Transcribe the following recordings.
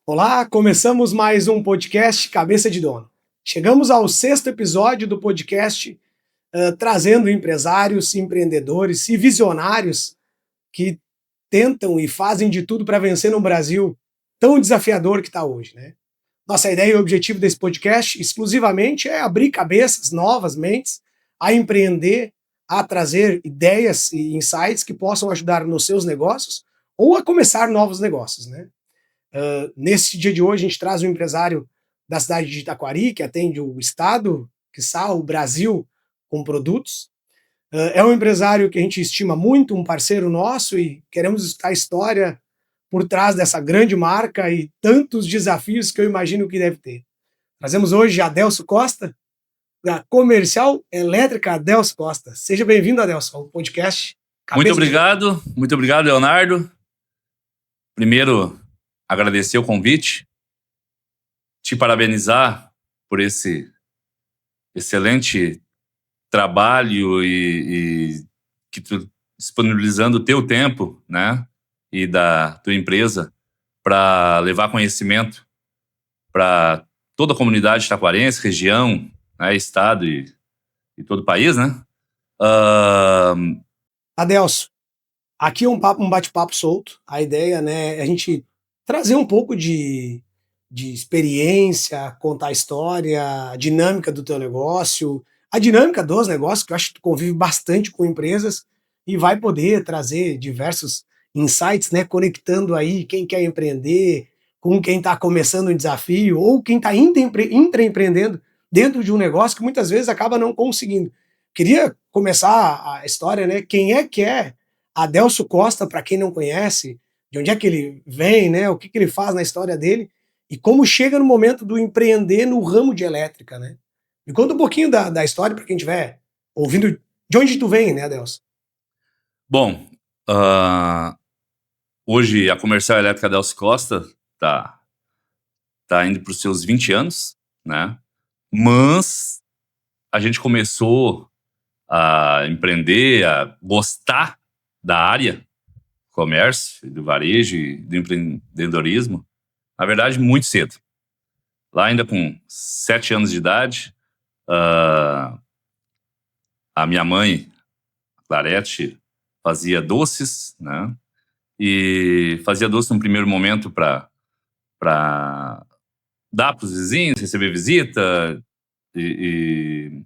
Olá, começamos mais um podcast Cabeça de Dono. Chegamos ao 6º episódio do podcast, trazendo empresários, empreendedores e visionários que tentam e fazem de tudo para vencer no Brasil tão desafiador que está hoje, né? Nossa ideia e objetivo desse podcast exclusivamente é abrir cabeças, novas mentes, a empreender, a trazer ideias e insights que possam ajudar nos seus negócios ou a começar novos negócios, né? Nesse dia de hoje, a gente traz um empresário da cidade de Itaquari, que atende o estado, quiçá o Brasil, com produtos. É um empresário que a gente estima muito, um parceiro nosso, e queremos escutar a história por trás dessa grande marca e tantos desafios que eu imagino que deve ter. Trazemos hoje Adelso Costa, da Comercial Elétrica Adelso Costa. Seja bem-vindo, Adelso, ao podcast. Muito obrigado, Leonardo. Primeiro, agradecer o convite, te parabenizar por esse excelente trabalho e que tu disponibilizando o teu tempo, né, e da tua empresa para levar conhecimento para toda a comunidade taquarense, região, né, estado e todo o país, né? Adelso, aqui é um bate-papo solto. A ideia, né, é a gente trazer um pouco de experiência, contar a história, a dinâmica do teu negócio, a dinâmica dos negócios, que eu acho que tu convive bastante com empresas e vai poder trazer diversos insights, né, conectando aí quem quer empreender com quem está começando um desafio ou quem está intraempreendendo dentro de um negócio que muitas vezes acaba não conseguindo. Queria começar a história, né, quem é que é Adelso Costa, para quem não conhece, de onde é que ele vem, né? O que ele faz na história dele e como chega no momento do empreender no ramo de elétrica, né? Me conta um pouquinho da história para quem estiver ouvindo de onde tu vem, né, Adelso? Bom, hoje a Comercial Elétrica Adelso Costa tá indo para os seus 20 anos, né? Mas a gente começou a empreender, a gostar da área comércio, do varejo e do empreendedorismo, na verdade, muito cedo. Lá ainda com 7 anos de idade, a minha mãe, Clarete, fazia doces, né? E fazia doce num primeiro momento para dar para os vizinhos, receber visita e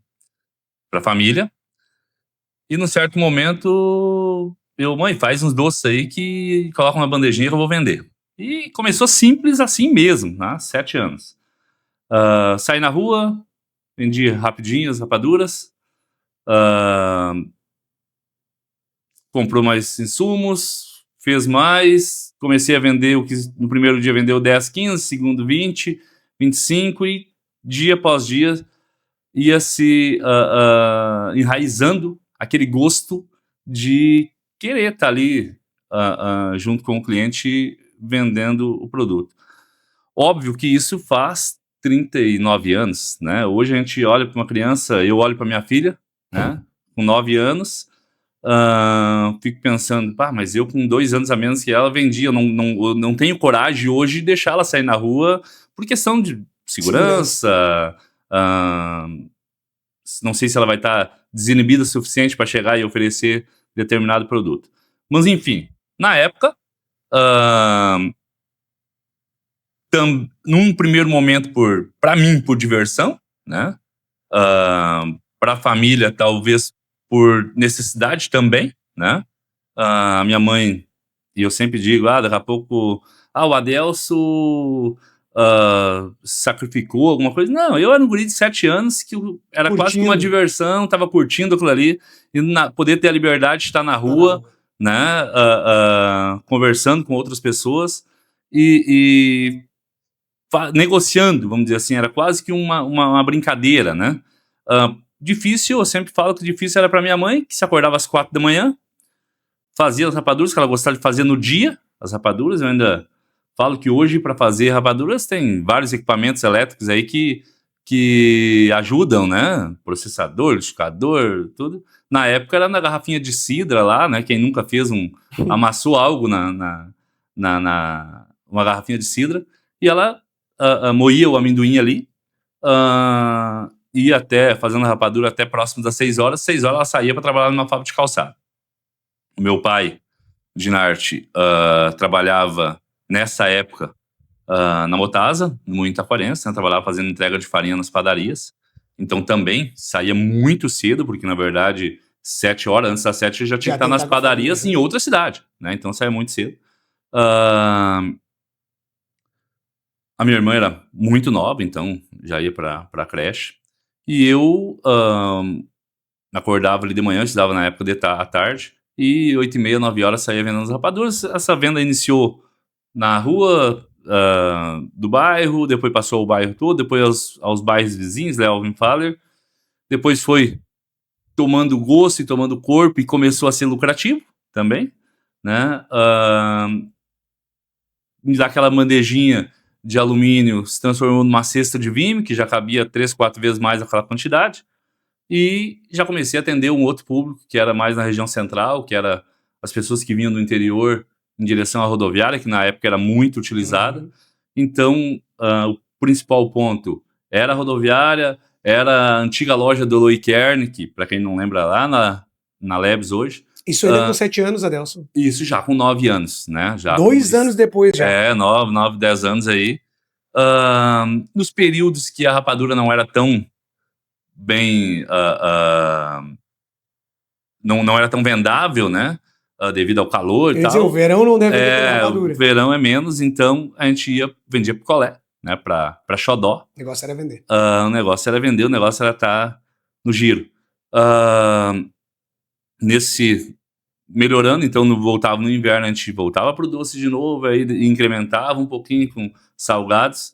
para a família. E num certo momento, mãe, faz uns doces aí que coloca uma bandejinha que eu vou vender. E começou simples assim mesmo, né? 7 anos. Saí na rua, vendi rapidinho as rapaduras, comprou mais insumos, fez mais, comecei a vender o que no primeiro dia vendeu 10, 15, segundo 20, 25 e dia após dia ia se enraizando aquele gosto de querer estar ali junto com o cliente vendendo o produto. Óbvio que isso faz 39 anos, né? Hoje a gente olha para uma criança, eu olho para minha filha, né, com 9 anos, fico pensando, mas eu com 2 anos a menos que ela vendia, eu não tenho coragem hoje de deixar ela sair na rua por questão de segurança. Não sei se ela vai estar desinibida o suficiente para chegar e oferecer determinado produto. Mas, enfim, na época, num primeiro momento, para mim, por diversão, né? Para a família, talvez por necessidade também, né? A minha mãe, e eu sempre digo, daqui a pouco, o Adelso sacrificou alguma coisa. Não, eu era um guri de 7 anos que era quase que uma diversão, tava curtindo aquilo ali, e poder ter a liberdade de estar na rua, né, conversando com outras pessoas e negociando, vamos dizer assim, era quase que uma brincadeira, né. Difícil, eu sempre falo que difícil era para minha mãe, que se acordava às 4 da manhã, fazia as rapaduras que ela gostava de fazer no dia, as rapaduras, eu ainda falo que hoje, para fazer rapaduras, tem vários equipamentos elétricos aí que ajudam, né? Processador, liquidificador, tudo. Na época era na garrafinha de cidra lá, né? Quem nunca fez amassou algo uma garrafinha de cidra, e ela moía o amendoim ali, ia até, fazendo a rapadura até próximo das 6 horas. 6 horas ela saía para trabalhar numa fábrica de calçado. O meu pai, Dinarte, trabalhava nessa época na Motasa, no Moinho Taquarense, né? Trabalhava fazendo entrega de farinha nas padarias. Então também saía muito cedo, porque na verdade 7 horas, antes das 7 já tinha que estar nas padarias em outra cidade, né? Então saía muito cedo. A minha irmã era muito nova, então já ia para a creche. E eu acordava ali de manhã, estudava na época à tarde, e 8h30, 9 horas saía vendendo as rapaduras. Essa venda iniciou na rua do bairro, depois passou o bairro todo, depois aos bairros vizinhos, Lealvin Faller. Depois foi tomando gosto e tomando corpo, e começou a ser lucrativo também, né? Daquela bandejinha de alumínio se transformou numa cesta de vime, que já cabia 3, 4 vezes mais aquela quantidade, e já comecei a atender um outro público, que era mais na região central, que era as pessoas que vinham do interior em direção à rodoviária, que na época era muito utilizada. Então, o principal ponto era a rodoviária, era a antiga loja do Eloy Kern, que, para quem não lembra, lá na Lebs hoje. Isso ainda com 7 anos, Adelson? Isso já com 9 anos, né? Já 2 anos depois já. 9, 10 anos aí. Nos períodos que a rapadura não era tão bem... não era tão vendável, né? Devido ao calor e tal. Quer dizer, o verão não deve ter rapadura. O verão é menos, então a gente vendia picolé, né? Pra xodó. O negócio era vender. O negócio era vender, o negócio era estar no giro. Melhorando, então voltava no inverno, a gente voltava pro doce de novo, aí incrementava um pouquinho com salgados.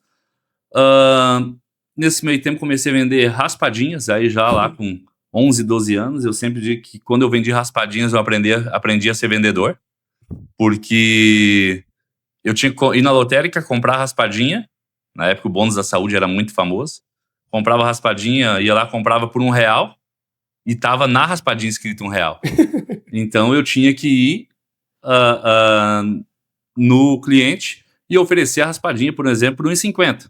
Nesse meio tempo comecei a vender raspadinhas, aí já lá com 11, 12 anos. Eu sempre digo que quando eu vendi raspadinhas eu aprendi a ser vendedor, porque eu tinha que ir na lotérica comprar raspadinha. Na época o bônus da saúde era muito famoso. Comprava raspadinha, ia lá, comprava por R$1, e tava na raspadinha escrito R$1. Então eu tinha que ir no cliente e oferecer a raspadinha, por exemplo, por R$1,50.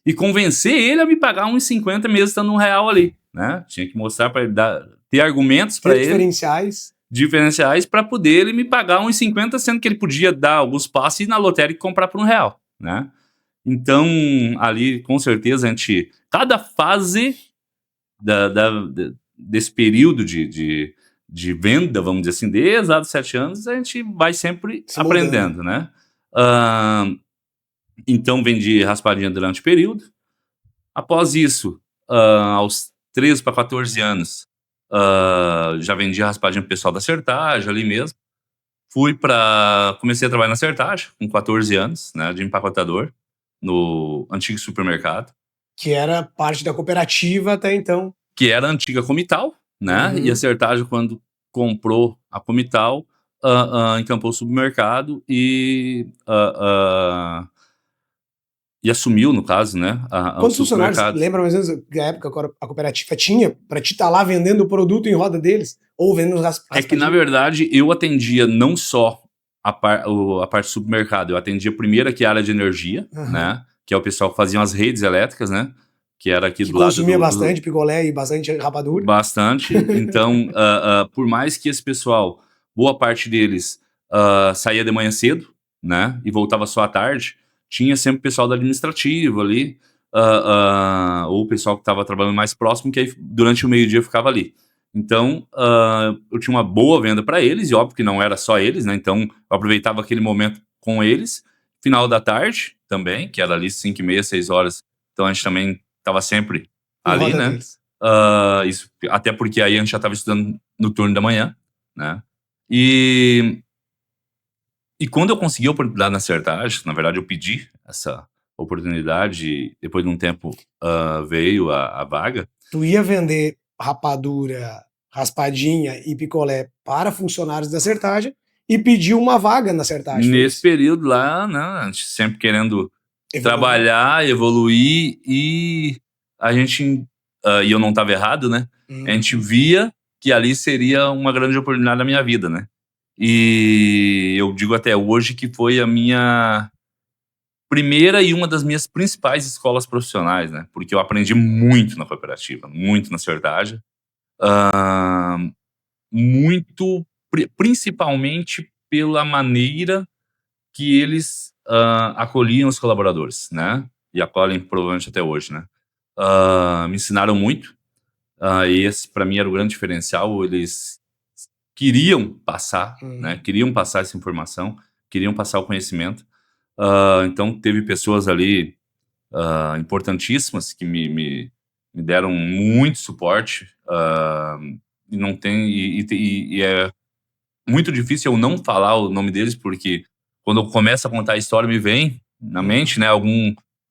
E convencer ele a me pagar R$1,50 mesmo estando R$1 ali, né? Tinha que mostrar para ele, ter argumentos para ele. Diferenciais para poder ele me pagar R$1,50, sendo que ele podia dar alguns passos e ir na lotérica e comprar por R$1, né? Então, ali, com certeza, cada fase desse período de venda, vamos dizer assim, desde os 7 anos, a gente vai sempre aprendendo, né? Então, vendi raspadinha durante o período. Após isso, aos 13 para 14 anos, já vendi raspadinha pro pessoal da Sertagem, ali mesmo. Comecei a trabalhar na Sertagem, com 14 anos, né, de empacotador, no antigo supermercado. Que era parte da cooperativa até então. Que era a antiga Comital, né? E a Sertagem, quando comprou a Comital, encampou o supermercado e assumiu, no caso, né? Quantos funcionários, lembra mais ou menos da época a cooperativa tinha para te estar lá vendendo o produto em roda deles? Ou vendendo as É que, na verdade, eu atendia não só a parte do supermercado, eu atendia primeiro aqui a área de energia, né? Que é o pessoal que fazia as redes elétricas, né? Que era aqui do lado. Consumia bastante picolé e bastante rapadura. Bastante. Então, por mais que esse pessoal, boa parte deles, saía de manhã cedo, né? E voltava só à tarde, tinha sempre o pessoal da administrativa ali, ou o pessoal que estava trabalhando mais próximo, que aí durante o meio-dia ficava ali. Então, eu tinha uma boa venda para eles, e óbvio que não era só eles, né? Então, eu aproveitava aquele momento com eles. Final da tarde também, que era ali 5h30, 6 horas. Então, a gente também estava sempre ali, né? Isso, até porque aí a gente já estava estudando no turno da manhã, né? E quando eu consegui a oportunidade na Sertagem, na verdade eu pedi essa oportunidade, e depois de um tempo veio a vaga. Tu ia vender rapadura, raspadinha e picolé para funcionários da Sertagem, e pediu uma vaga na Certagem. Nesse período lá, né, a gente sempre querendo trabalhar, evoluir, e a gente, e eu não estava errado, né? A gente via que ali seria uma grande oportunidade na minha vida, né? E eu digo até hoje que foi a minha primeira e uma das minhas principais escolas profissionais, né? Porque eu aprendi muito na cooperativa, muito na Certagem. Muito, principalmente pela maneira que eles acolhiam os colaboradores, né? E acolhem provavelmente até hoje, né? Me ensinaram muito. E esse, para mim, era o grande diferencial. Eles queriam passar, né? Queriam passar essa informação, queriam passar o conhecimento. Então, teve pessoas ali importantíssimas que me deram muito suporte. E não tem... E é muito difícil eu não falar o nome deles, porque quando eu começo a contar a história, me vem na mente, né?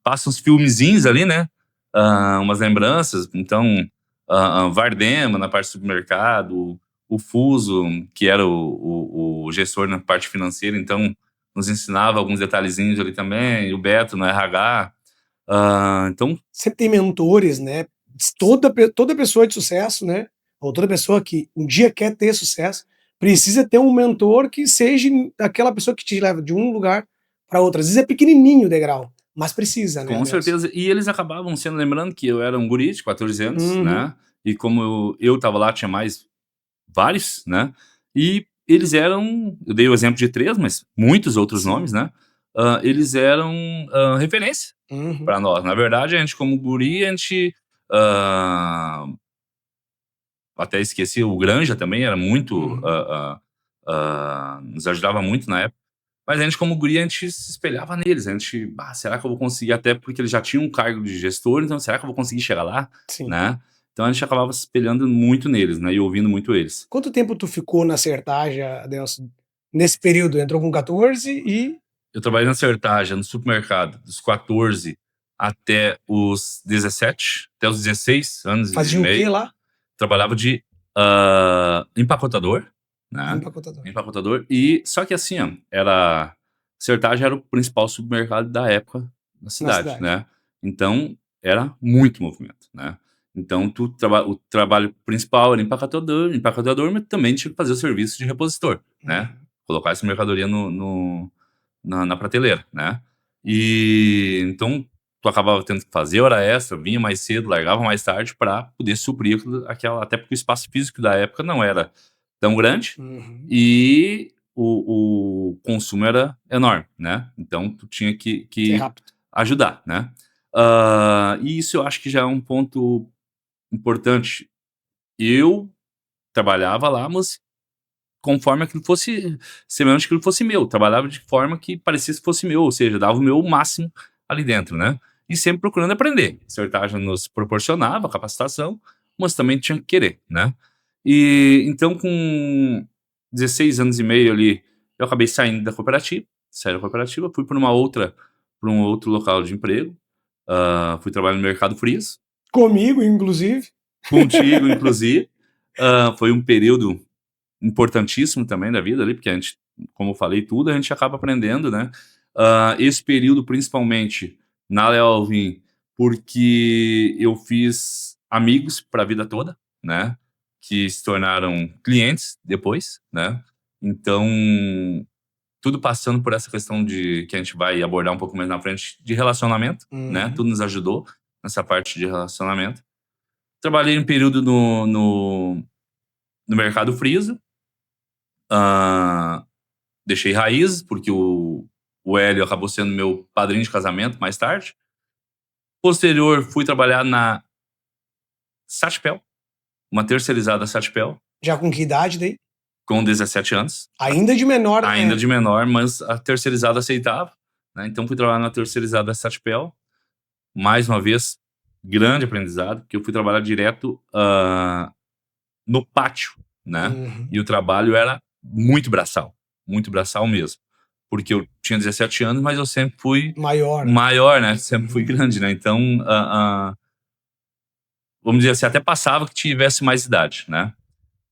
Passa uns filmezinhos ali, né? Umas lembranças. Então, Vardema na parte do supermercado, o Fuso, que era o gestor na parte financeira, então nos ensinava alguns detalhezinhos ali também, o Beto no RH. Então, sempre tem mentores, né? Toda pessoa de sucesso, né? Ou toda pessoa que um dia quer ter sucesso, precisa ter um mentor que seja aquela pessoa que te leva de um lugar para outro. Às vezes é pequenininho o degrau, mas precisa, né? Com certeza. E eles acabavam sendo, lembrando que eu era um guri de 14 anos, né? E como eu tava lá, tinha mais vários, né? E eles eram, eu dei o exemplo de 3, mas muitos outros nomes, né? Eles eram referência para nós. Na verdade, a gente, como guri, a gente até esqueci, o Granja também era muito, nos ajudava muito na época. Mas a gente, como guri, a gente se espelhava neles. A gente, será que eu vou conseguir? Até porque eles já tinham um cargo de gestor, então será que eu vou conseguir chegar lá? Sim. Né? Então a gente acabava se espelhando muito neles, né? E ouvindo muito eles. Quanto tempo tu ficou na Certagem, Adelson? Nesse período, entrou com 14 e... Eu trabalhei na Certagem, no supermercado, dos 14 até os 17, até os 16 anos Fazia e o meio. quê lá? Trabalhava de empacotador, né? Empacotador. E só que assim, Certagem era o principal supermercado da época na cidade, né? Então era muito movimento, né? Então o trabalho principal era empacotador, mas também tinha que fazer o serviço de repositor, né? Colocar essa mercadoria na prateleira, né? E então tu acabava tendo que fazer hora extra, vinha mais cedo, largava mais tarde para poder suprir aquela, até porque o espaço físico da época não era tão grande e o consumo era enorme, né? Então tu tinha que ajudar, né? E isso eu acho que já é um ponto importante. Eu trabalhava lá, mas conforme aquilo fosse, semelhante que aquilo fosse meu. Trabalhava de forma que parecia que fosse meu, ou seja, dava o meu máximo ali dentro, né? E sempre procurando aprender. A Certagem nos proporcionava capacitação, mas também tinha que querer, né? E então, com 16 anos e meio ali, eu acabei saindo da cooperativa, fui para um outro local de emprego, fui trabalhar no Mercado Frias. Comigo, inclusive. Contigo, inclusive. Foi um período importantíssimo também da vida ali, porque a gente, como eu falei, tudo a gente acaba aprendendo, né? Esse período, principalmente na Léo Alvim, porque eu fiz amigos para a vida toda, né? Que se tornaram clientes depois, né? Então, tudo passando por essa questão de que a gente vai abordar um pouco mais na frente de relacionamento, né? Tudo nos ajudou nessa parte de relacionamento. Trabalhei um período no Mercado Friso. Deixei raízes, porque o Hélio acabou sendo meu padrinho de casamento mais tarde. Posterior, fui trabalhar na Satpel, uma terceirizada Satpel. Já com que idade daí? Com 17 anos. Ainda de menor, né? Ainda de menor, mas a terceirizada aceitava, né? Então fui trabalhar na terceirizada Satpel. Mais uma vez, grande aprendizado, porque eu fui trabalhar direto no pátio, né? E o trabalho era muito braçal mesmo. Porque eu tinha 17 anos, mas eu sempre fui maior, né? Sempre fui grande, né? Então, vamos dizer assim, até passava que tivesse mais idade, né?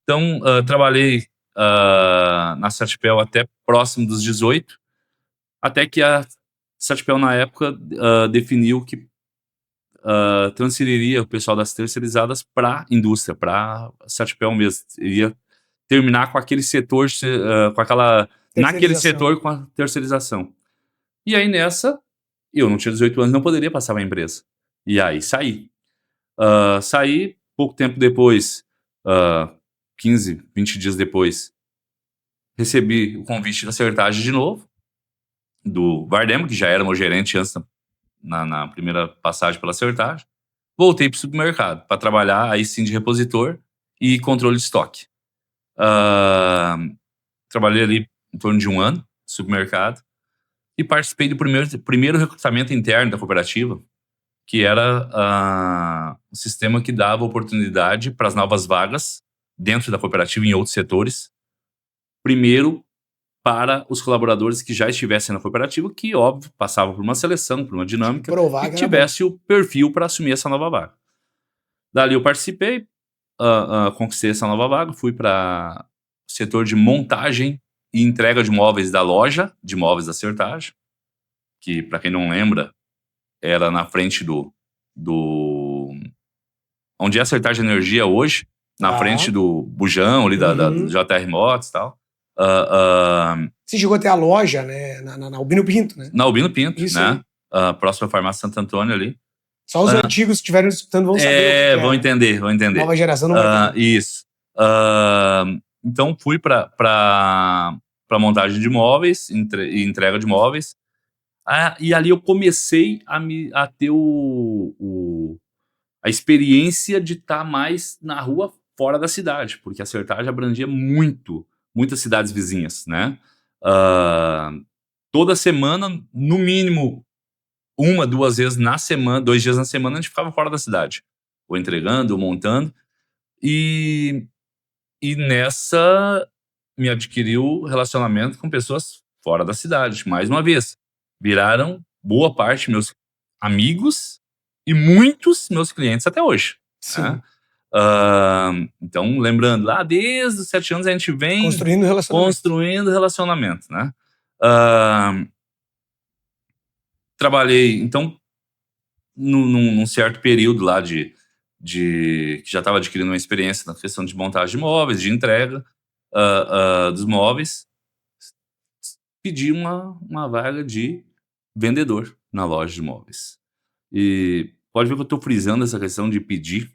Então, trabalhei na Satipel até próximo dos 18, até que a Satipel, na época, definiu que transferiria o pessoal das terceirizadas para a indústria, para a Satipel mesmo. Iria terminar com aquele setor, naquele setor com a terceirização. E aí nessa, eu não tinha 18 anos, não poderia passar para a empresa. E aí saí. Saí, pouco tempo depois, 15, 20 dias depois, recebi o convite da Sertagem de novo, do Vardemo, que já era meu gerente antes na primeira passagem pela Sertagem. Voltei para o supermercado para trabalhar aí sim de repositor e controle de estoque. Trabalhei ali em torno de 1 ano no supermercado e participei do primeiro recrutamento interno da cooperativa, que era um sistema que dava oportunidade para as novas vagas dentro da cooperativa e em outros setores. Primeiro, para os colaboradores que já estivessem na cooperativa, que, óbvio, passavam por uma seleção, por uma dinâmica, e tivesse o perfil para assumir essa nova vaga. Dali eu participei, conquistei essa nova vaga, fui para o setor de montagem e entrega de móveis da loja de móveis da Sertagem, que, para quem não lembra, era na frente onde é a Sertagem Energia hoje, na frente do Bujão, ali da JR Motos e tal. Você chegou até a loja, né? Na Albino Pinto, né? Na Albino Pinto, isso, né? Próxima à farmácia Santo Antônio ali. Só os antigos que estiverem escutando vão saber. Vão entender. Nova geração não vai entender. Isso. Então fui para montagem de móveis e entrega de móveis. E ali eu comecei a ter a experiência de estar mais na rua fora da cidade, porque a Sertagem abrangia muitas cidades vizinhas, né? Toda semana, no mínimo, 1, 2 vezes na semana, 2 dias na semana, a gente ficava fora da cidade, ou entregando, ou montando, e nessa me adquiriu relacionamento com pessoas fora da cidade, mais uma vez. Viraram boa parte meus amigos e muitos meus clientes até hoje. Sim. Né? Então, lembrando, lá desde os 7 anos a gente vem construindo relacionamento, né? Trabalhei, então, num certo período lá que já estava adquirindo uma experiência na questão de montagem de móveis, de entrega dos móveis, pedi uma vaga de vendedor na loja de móveis. E pode ver que eu estou frisando essa questão de pedir,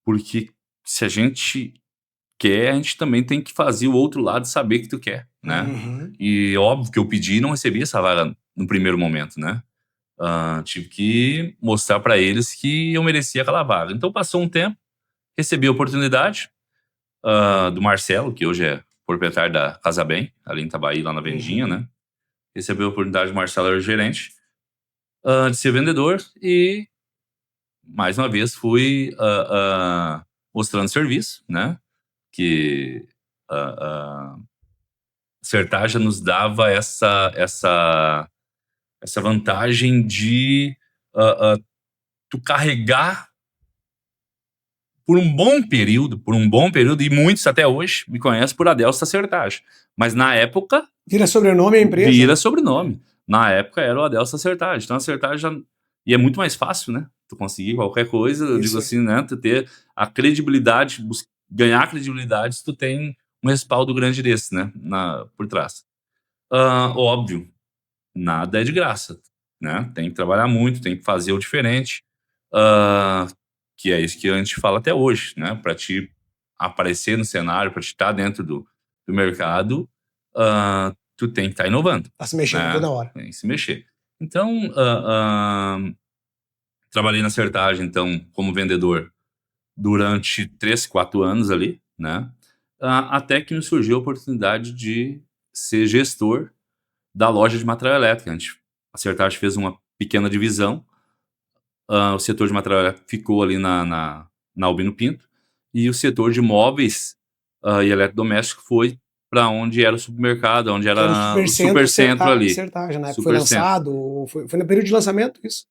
porque se a gente quer, a gente também tem que fazer o outro lado saber que tu quer, né? E óbvio que eu pedi e não recebi essa vaga no primeiro momento, né? Tive que mostrar para eles que eu merecia aquela vaga. Então passou um tempo, recebi a oportunidade do Marcelo, que hoje é proprietário da Casa Bem, ali em Itabaí, lá na Vendinha, né? Recebi a oportunidade do Marcelo, era o gerente, de ser vendedor, e mais uma vez fui mostrando serviço, né? Que Sertagem nos dava essa vantagem de tu carregar por um bom período, e muitos até hoje me conhecem por Adelsa Sertagem. Mas na época... Vira sobrenome a empresa? Vira sobrenome. Na época era o Adelsa Sertagem. Então a Sertagem já... E é muito mais fácil, né? Tu conseguir qualquer coisa, eu digo assim, né? Tu ter a credibilidade, ganhar credibilidade se tu tem um respaldo grande desse, né? Por trás. Óbvio, nada é de graça, né? Tem que trabalhar muito, tem que fazer o diferente. Que é isso que a gente fala até hoje, né? Para te aparecer no cenário, para te estar dentro do mercado, tu tem que estar inovando. Tá se mexendo, né? Toda hora. Tem que se mexer. Então, trabalhei na Sertagem, então, como vendedor durante 3, 4 anos ali, né? Até que me surgiu a oportunidade de ser gestor da loja de material elétrico. A Sertagem fez uma pequena divisão. O setor de material elétrico ficou ali na Albino Pinto, e o setor de móveis e eletrodoméstico foi para onde era o supermercado, onde era o supercentro ali. Sertagem, né? Foi lançado, foi no período de lançamento isso?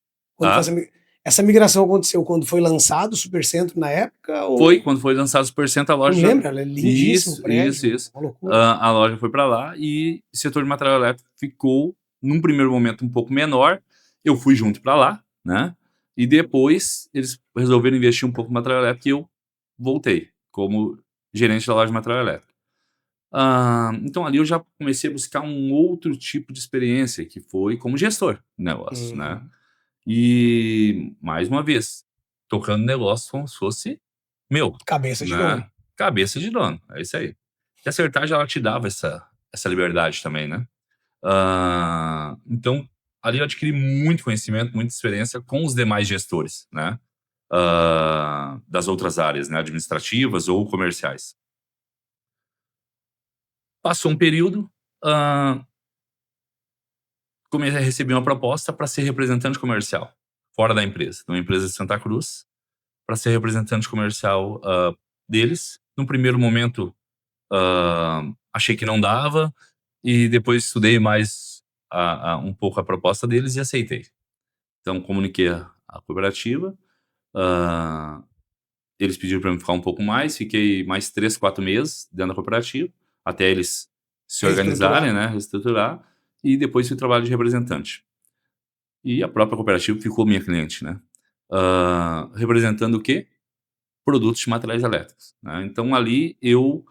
Essa migração aconteceu quando foi lançado o Supercentro na época? Ou... Foi, quando foi lançado o Supercentro, a loja... Não lembro, ela é lindíssimo o prédio. Isso. Uma loucura. A loja foi para lá e o setor de material elétrico ficou, num primeiro momento, um pouco menor. Eu fui junto para lá, né? E depois eles resolveram investir um pouco no material elétrico e eu voltei como gerente da loja de material elétrico. Então ali eu já comecei a buscar um outro tipo de experiência, que foi como gestor de negócio, né? E, mais uma vez, tocando negócio como se fosse meu. Cabeça de né? dono. Cabeça de dono, é isso aí. E a Certage, ela te dava essa liberdade também, né? Então, ali eu adquiri muito conhecimento, muita experiência com os demais gestores, né? Das outras áreas, né? Administrativas ou comerciais. Passou um período, comecei a receber uma proposta para ser representante comercial, fora da empresa, de uma empresa de Santa Cruz, para ser representante comercial deles. No primeiro momento, achei que não dava, e depois estudei mais um pouco a proposta deles e aceitei. Então, comuniquei a cooperativa, eles pediram para eu ficar um pouco mais, fiquei mais 3, 4 meses dentro da cooperativa, até eles se organizarem, né, reestruturar, e depois fui trabalho de representante. E a própria cooperativa ficou minha cliente, né? Representando o quê? Produtos de materiais elétricos, né? Então ali eu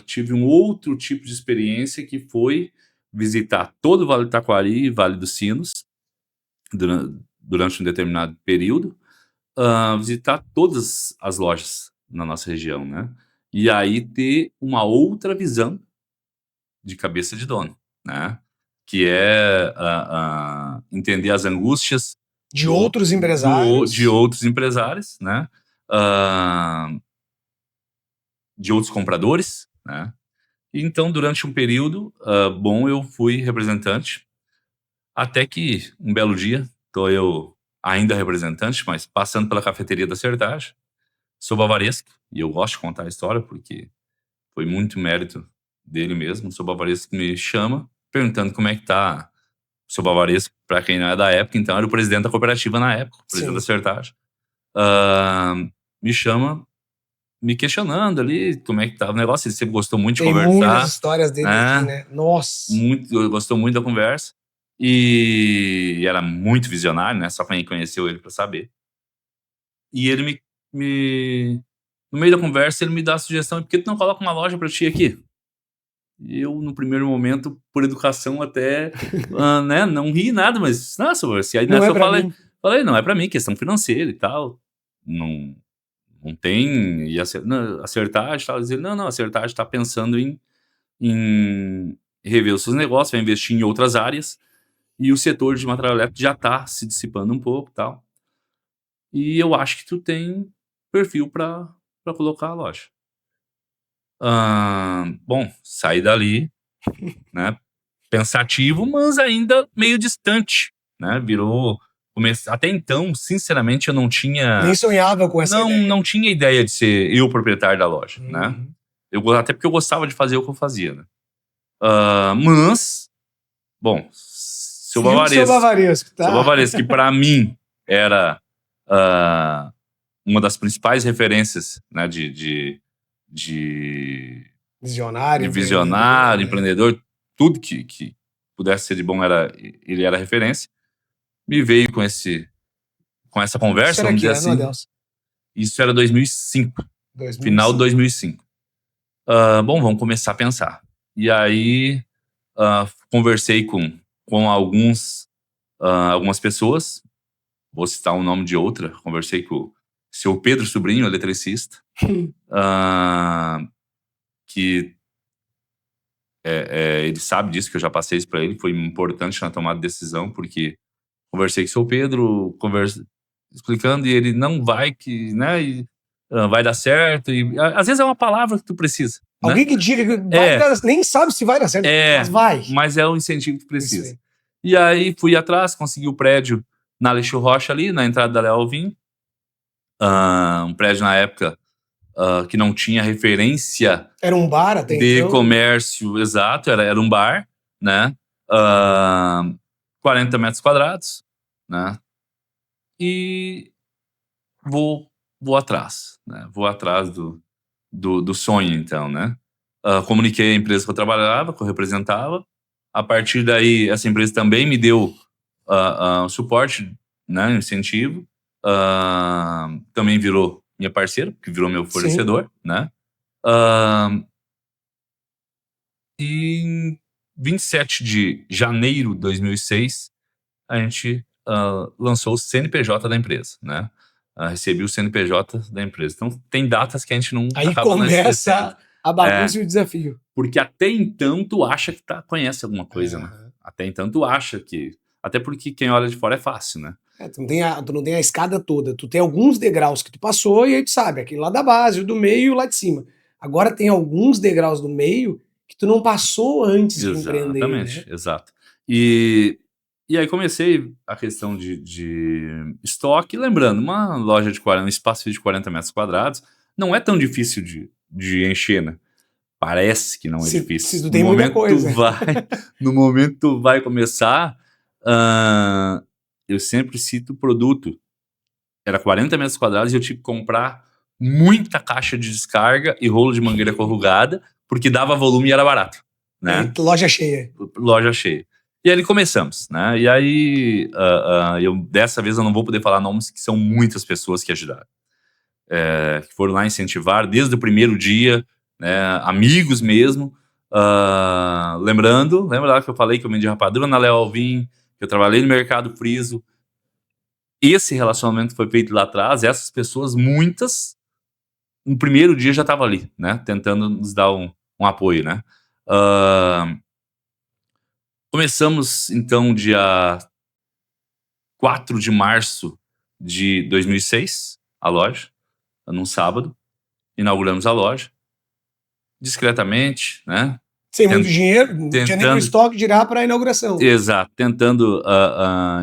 tive um outro tipo de experiência, que foi visitar todo o Vale do Taquari e Vale dos Sinos durante um determinado período, visitar todas as lojas na nossa região, né? E aí ter uma outra visão de cabeça de dono, né? Que é entender as angústias de outros empresários, de outros empresários, né? De outros compradores, né? Então, durante um período bom, eu fui representante, até que um belo dia, tô eu ainda representante, mas passando pela cafeteria da Certage, sou bavaresco, e eu gosto de contar a história porque foi muito mérito dele mesmo. O seu bavaresco me chama, perguntando como é que tá o seu bavaresco, para quem não é da época, então era o presidente da cooperativa na época, o presidente da Certage. Me chama, me questionando ali como é que tava o negócio. Ele sempre gostou muito de conversar. Tem muitas histórias dele aqui, né? Nossa! Gostou muito da conversa. E era muito visionário, né? Só quem conheceu ele para saber. E ele no meio da conversa, ele me dá a sugestão: por que tu não coloca uma loja para ti aqui? E eu, no primeiro momento, por educação até, né, não ri nada, mas, nossa, se aí nessa eu falei, não é para mim, questão financeira e tal. Não tem, e a Certage tal, dizer, não, a Certage está pensando em rever os seus negócios, vai investir em outras áreas, e o setor de material elétrico já está se dissipando um pouco e tal. E eu acho que tu tem perfil para colocar a loja. Bom, saí dali, né, pensativo, mas ainda meio distante, né, até então, sinceramente, eu não tinha... Nem sonhava com essa ideia. Não tinha ideia de ser eu o proprietário da loja, né? Até porque eu gostava de fazer o que eu fazia, né? Mas, bom, seu Bavaresco, que para mim era uma das principais referências, né, de visionário, empreendedor, tudo que pudesse ser de bom, ele era referência. Me veio com essa conversa, vamos dizer assim. Isso era 2005, final de 2005. Bom, vamos começar a pensar. E aí conversei com algumas pessoas, vou citar o nome de outra. Conversei com o seu Pedro Sobrinho, eletricista, que ele sabe disso, que eu já passei isso para ele, foi importante na tomada de decisão, porque conversei com o seu Pedro, explicando, e ele não vai, né, vai dar certo, e às vezes é uma palavra que tu precisa. Alguém, né, que diga que vai dar, nem sabe se vai dar certo, mas vai. Mas é o incentivo que tu precisa. E aí fui atrás, consegui o prédio na Aleixo Rocha ali, na entrada da Léo Alvim, um prédio na época que não tinha referência. Era um bar até de então. Comércio, exato, era um bar, né? 40 metros quadrados, né? e vou atrás, né? Vou atrás do sonho, então, né? Comuniquei a empresa que eu trabalhava, que eu representava. A partir daí, essa empresa também me deu suporte, né? Incentivo. Também virou minha parceira, que virou meu fornecedor, né? E em 27 de janeiro de 2006, a gente lançou o CNPJ da empresa, né? Recebi o CNPJ da empresa. Então, tem datas que a gente não Aí acaba não esquecendo. começa a bagunça e o desafio. Porque até então tu acha que conhece alguma coisa, né? Até então tu acha que... Até porque quem olha de fora é fácil, né? Tu não tem a escada toda, tu tem alguns degraus que tu passou e aí tu sabe, aquele lá da base, o do meio e o lá de cima. Agora tem alguns degraus do meio que tu não passou antes de empreender, né? Exatamente, exato. E aí comecei a questão de estoque, lembrando, uma loja um espaço de 40 metros quadrados, não é tão difícil de encher, né? Parece que não é difícil. Se tu tem muita coisa. No momento tu vai começar, eu sempre cito o produto. Era 40 metros quadrados e eu tive que comprar muita caixa de descarga e rolo de mangueira corrugada, porque dava volume e era barato, né? Loja cheia. Loja cheia. E aí começamos, né? E aí, dessa vez eu não vou poder falar nomes, que são muitas pessoas que ajudaram. Que foram lá incentivar desde o primeiro dia, né? Amigos mesmo. Lembra lá que eu falei que eu vendi rapadura na Léo Alvim, que eu trabalhei no Mercado Friso. Esse relacionamento foi feito lá atrás, essas pessoas, muitas, no primeiro dia já estavam ali, né? Tentando nos dar um apoio, né? Começamos, então, dia 4 de março de 2006, a loja, num sábado. Inauguramos a loja, discretamente, né? Sem muito dinheiro, não tinha nem o estoque de ir para a inauguração. Exato, tentando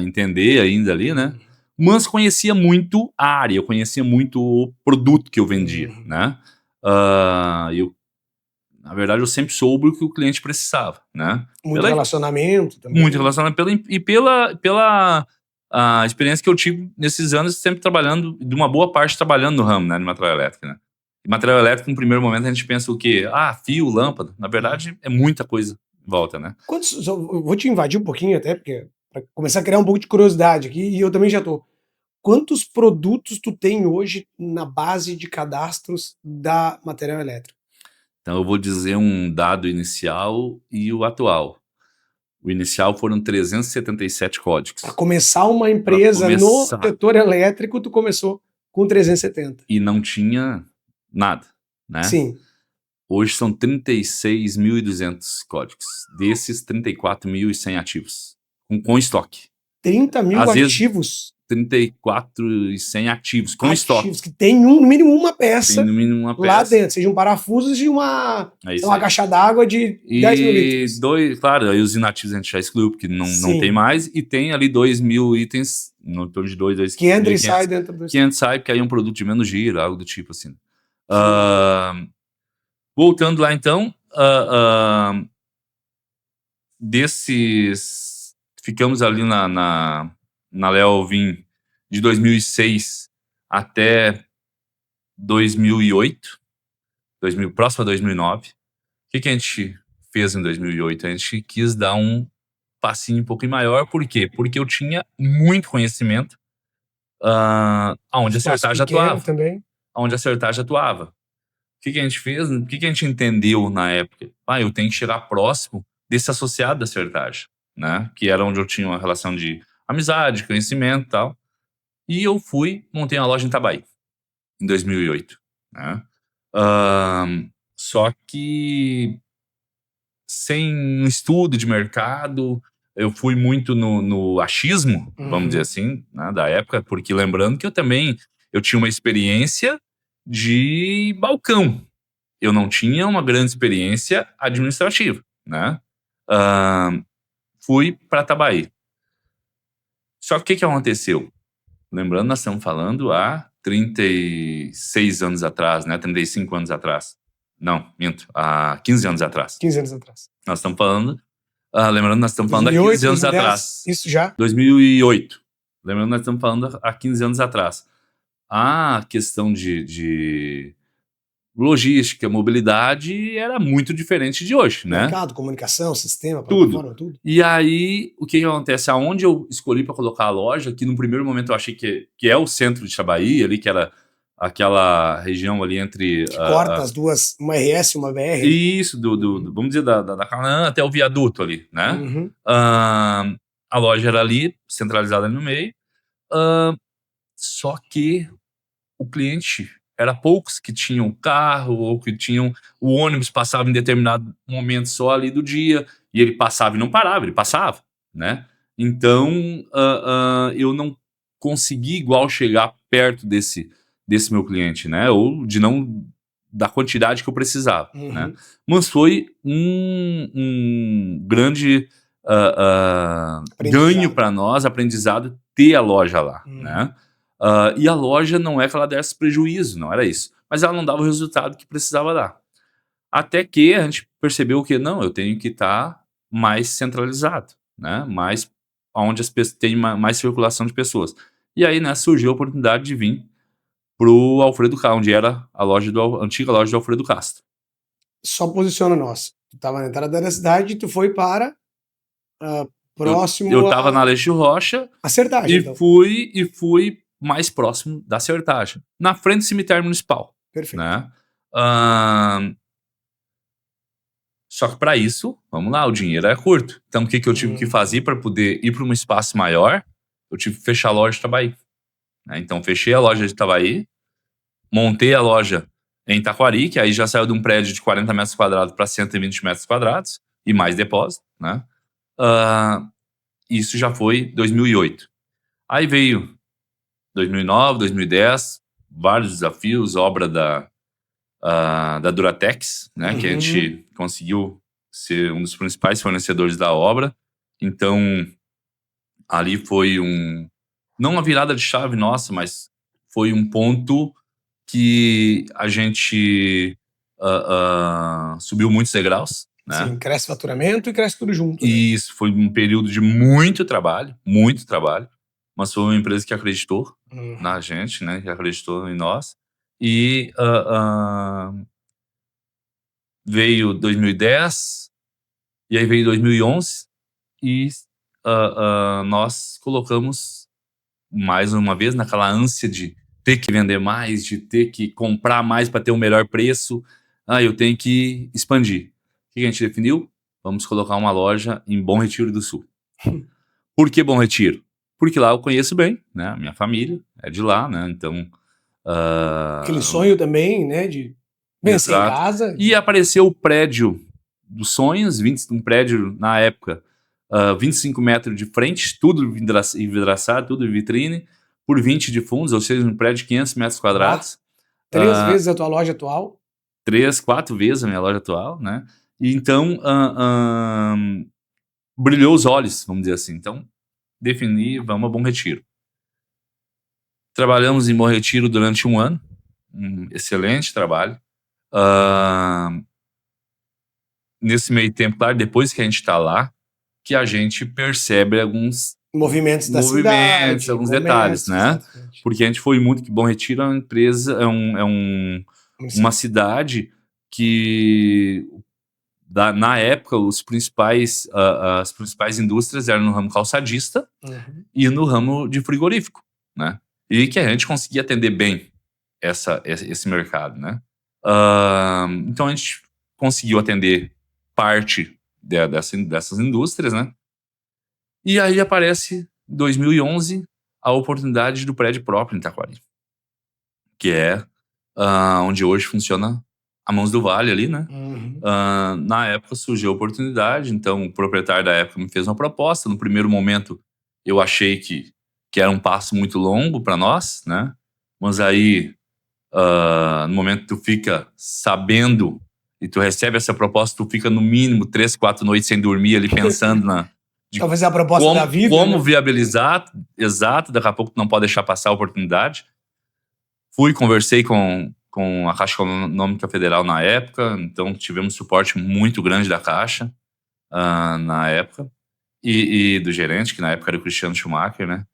entender ainda ali, né? Mas conhecia muito a área, eu conhecia muito o produto que eu vendia, né? Na verdade, eu sempre soube o que o cliente precisava, né? Muito relacionamento também. Muito relacionamento pela experiência que eu tive nesses anos, sempre trabalhando, de uma boa parte trabalhando no ramo, né, de material elétrico, né? E material elétrico, no primeiro momento, a gente pensa o quê? Fio, lâmpada. Na verdade, é muita coisa em volta, né? Eu vou te invadir um pouquinho até, porque para começar a criar um pouco de curiosidade aqui, e eu também já tô. Quantos produtos tu tem hoje na base de cadastros da Material Elétrico? Então eu vou dizer um dado inicial e o atual. O inicial foram 377 códigos. Para começar uma empresa no setor elétrico, tu começou com 370. E não tinha nada, né? Sim. Hoje são 36.200 códigos. Desses, 34.100 ativos. Com estoque. 30 mil ativos? 34.100 ativos, com estoque. Que tem no mínimo uma peça, lá lá dentro. Seja um parafuso, seja uma caixa d'água de 10 mil litros. Claro, aí os inativos a gente já excluiu, porque não tem mais. E tem ali 2.000 itens, no torno de 2.500. Que entra e sai dentro do... 500 sai, porque aí é um produto de menos giro, algo do tipo assim. Voltando lá, então, desses... Ficamos ali na Léo Alvim de 2006 até 2008, próximo a 2009. O que a gente fez em 2008? A gente quis dar um passinho um pouquinho maior. Por quê? Porque eu tinha muito conhecimento aonde a Sertage atuava. Onde a Sertage atuava. O que a gente fez? O que a gente entendeu na época? Eu tenho que chegar próximo desse associado da Sertage, né? Que era onde eu tinha uma relação de amizade, conhecimento e tal. E eu montei uma loja em Itabaí, em 2008, né? Só que sem um estudo de mercado, eu fui muito no achismo, vamos dizer assim, né, da época, porque lembrando que eu tinha uma experiência de balcão. Eu não tinha uma grande experiência administrativa, né? Fui para Itabaí. Só que o que aconteceu? Lembrando, nós estamos falando há 36 anos atrás, né? 35 anos atrás. Não, minto. Há 15 anos atrás. 15 anos atrás. Nós estamos falando... lembrando, nós estamos falando há 15 anos atrás. Isso já? 2008. Lembrando, nós estamos falando há 15 anos atrás. A questão de logística, mobilidade era muito diferente de hoje, né? Mercado, comunicação, sistema, Tudo. plataforma, tudo. E aí, o que acontece? Aonde eu escolhi para colocar a loja, que no primeiro momento eu achei que é o centro de Trabaí, ali, que era aquela região ali entre... Que corta as duas, uma RS e uma BR. Isso, vamos dizer, da Canaã até o viaduto ali, né? Uhum. A loja era ali, centralizada ali no meio. Só que o cliente era poucos que tinham carro ou que tinham... O ônibus passava em determinado momento só ali do dia, e ele passava e não parava, ele passava, né? Então, eu não consegui igual chegar perto desse meu cliente, né? Ou de não... da quantidade que eu precisava, né? Mas foi um grande ganho para nós, aprendizado, ter a loja lá, né? E a loja não é que ela desse prejuízo, não era isso. Mas ela não dava o resultado que precisava dar. Até que a gente percebeu que, não, eu tenho que estar mais centralizado, né? Mais onde as pessoas tem mais circulação de pessoas. E aí, né, surgiu a oportunidade de vir pro Alfredo Castro, onde era a antiga loja do Alfredo Castro. Só posiciona nós. Tu estava na entrada da cidade e tu foi para próximo... Eu estava na Aleixo Rocha. A Sertagem, então. E fui mais próximo da Sertagem, na frente do cemitério municipal. Perfeito. Né? Só que para isso, vamos lá, o dinheiro é curto. Então o que eu tive que fazer para poder ir para um espaço maior? Eu tive que fechar a loja de Itabaí. Né? Então fechei a loja de Itabaí, montei a loja em Taquari, que aí já saiu de um prédio de 40 metros quadrados para 120 metros quadrados, e mais depósito, né? Isso já foi 2008. Aí veio 2009, 2010, vários desafios, obra da Duratex, né? Que a gente conseguiu ser um dos principais fornecedores da obra. Então, ali foi não uma virada de chave nossa, mas foi um ponto que a gente subiu muitos degraus. Né? Sim, cresce faturamento e cresce tudo junto. E isso foi um período de muito trabalho, mas foi uma empresa que acreditou na gente, né? Que acreditou em nós. E veio 2010, e aí veio 2011, e nós colocamos mais uma vez naquela ânsia de ter que vender mais, de ter que comprar mais para ter um melhor preço. Eu tenho que expandir. O que a gente definiu? Vamos colocar uma loja em Bom Retiro do Sul. Por que Bom Retiro? Porque lá eu conheço bem, né? A minha família é de lá, né? Então... aquele sonho também, né? De vencer em casa. E apareceu o prédio dos sonhos, um prédio, na época, 25 metros de frente, tudo envidraçado, tudo em vitrine, por 20 de fundos, ou seja, um prédio de 500 metros quadrados. 3 vezes a tua loja atual? 3, 4 vezes a minha loja atual, né? E então, brilhou os olhos, vamos dizer assim. Então, defini, vamos a Bom Retiro. Trabalhamos em Bom Retiro durante um ano, um excelente trabalho. Nesse meio tempo, claro, depois que a gente está lá, que a gente percebe alguns movimentos da cidade, alguns detalhes, né? Exatamente. Porque a gente foi muito que Bom Retiro é uma empresa, uma cidade que na época as principais indústrias eram no ramo calçadista e no ramo de frigorífico, né? E que a gente conseguia atender bem esse mercado, né? Então a gente conseguiu atender parte dessas indústrias, né? E aí aparece, em 2011, a oportunidade do prédio próprio em Taquari, que é onde hoje funciona a Mãos do Vale ali, né? Na época surgiu a oportunidade, então o proprietário da época me fez uma proposta. No primeiro momento eu achei que era um passo muito longo para nós, né? Mas aí, no momento que tu fica sabendo e tu recebe essa proposta, tu fica no mínimo 3, 4 noites sem dormir ali pensando talvez é a proposta da vida, como né? viabilizar, exato, daqui a pouco tu não pode deixar passar a oportunidade. Conversei com a Caixa Econômica Federal na época, então tivemos suporte muito grande da Caixa na época, e do gerente, que na época era o Cristiano Schumacher, né?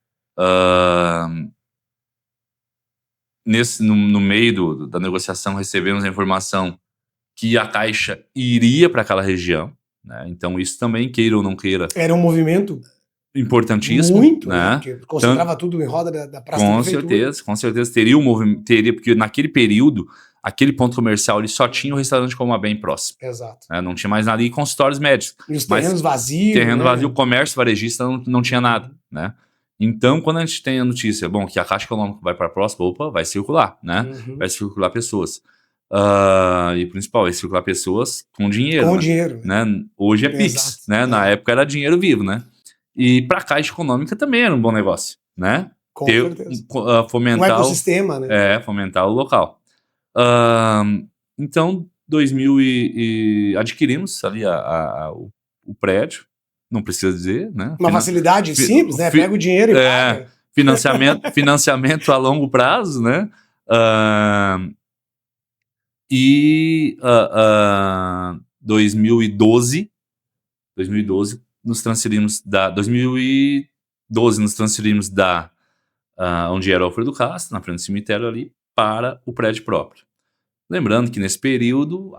No meio da negociação, recebemos a informação que a Caixa iria para aquela região, né? Então isso também, queira ou não queira, Era um movimento importantíssimo, muito, né? né? Porque concentrava tudo em roda da Praça da Prefeitura. Com certeza teria um movimento, porque naquele período, aquele ponto comercial ele só tinha o restaurante Comabem próximo. Exato. Né? Não tinha mais nada, e consultórios médicos. E os terrenos vazios. Terreno né? vazio, comércio varejista não tinha nada, né? Então, quando a gente tem a notícia, bom, que a Caixa Econômica vai para a próxima, opa, vai circular, né? Vai circular pessoas. E o principal, vai circular pessoas com dinheiro. Com né? dinheiro. Né? Hoje é Pix, Exato. né? Na época era dinheiro vivo, né? E para a Caixa Econômica também era um bom negócio, né? Com certeza. Fomentar um ecossistema, né? Fomentar o local. Então, 2000 adquirimos ali o prédio, não precisa dizer, né? Uma facilidade simples, né? Pega o dinheiro e paga. Financiamento a longo prazo, né? 2012 nos transferimos da 2012 nos transferimos da onde era o Alfredo Castro, na frente do cemitério ali, para o prédio próprio. Lembrando que nesse período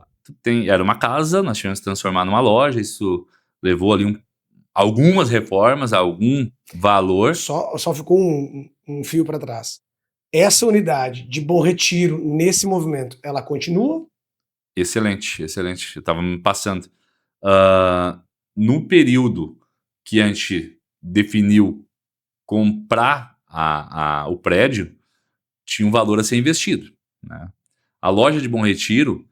era uma casa, nós tivemos que transformar numa loja, isso levou ali algumas reformas, algum valor. Só ficou um fio para trás. Essa unidade de Bom Retiro, nesse movimento, ela continua? Excelente. Eu estava me passando. No período que a gente definiu comprar o prédio, tinha um valor a ser investido, né? A loja de Bom Retiro,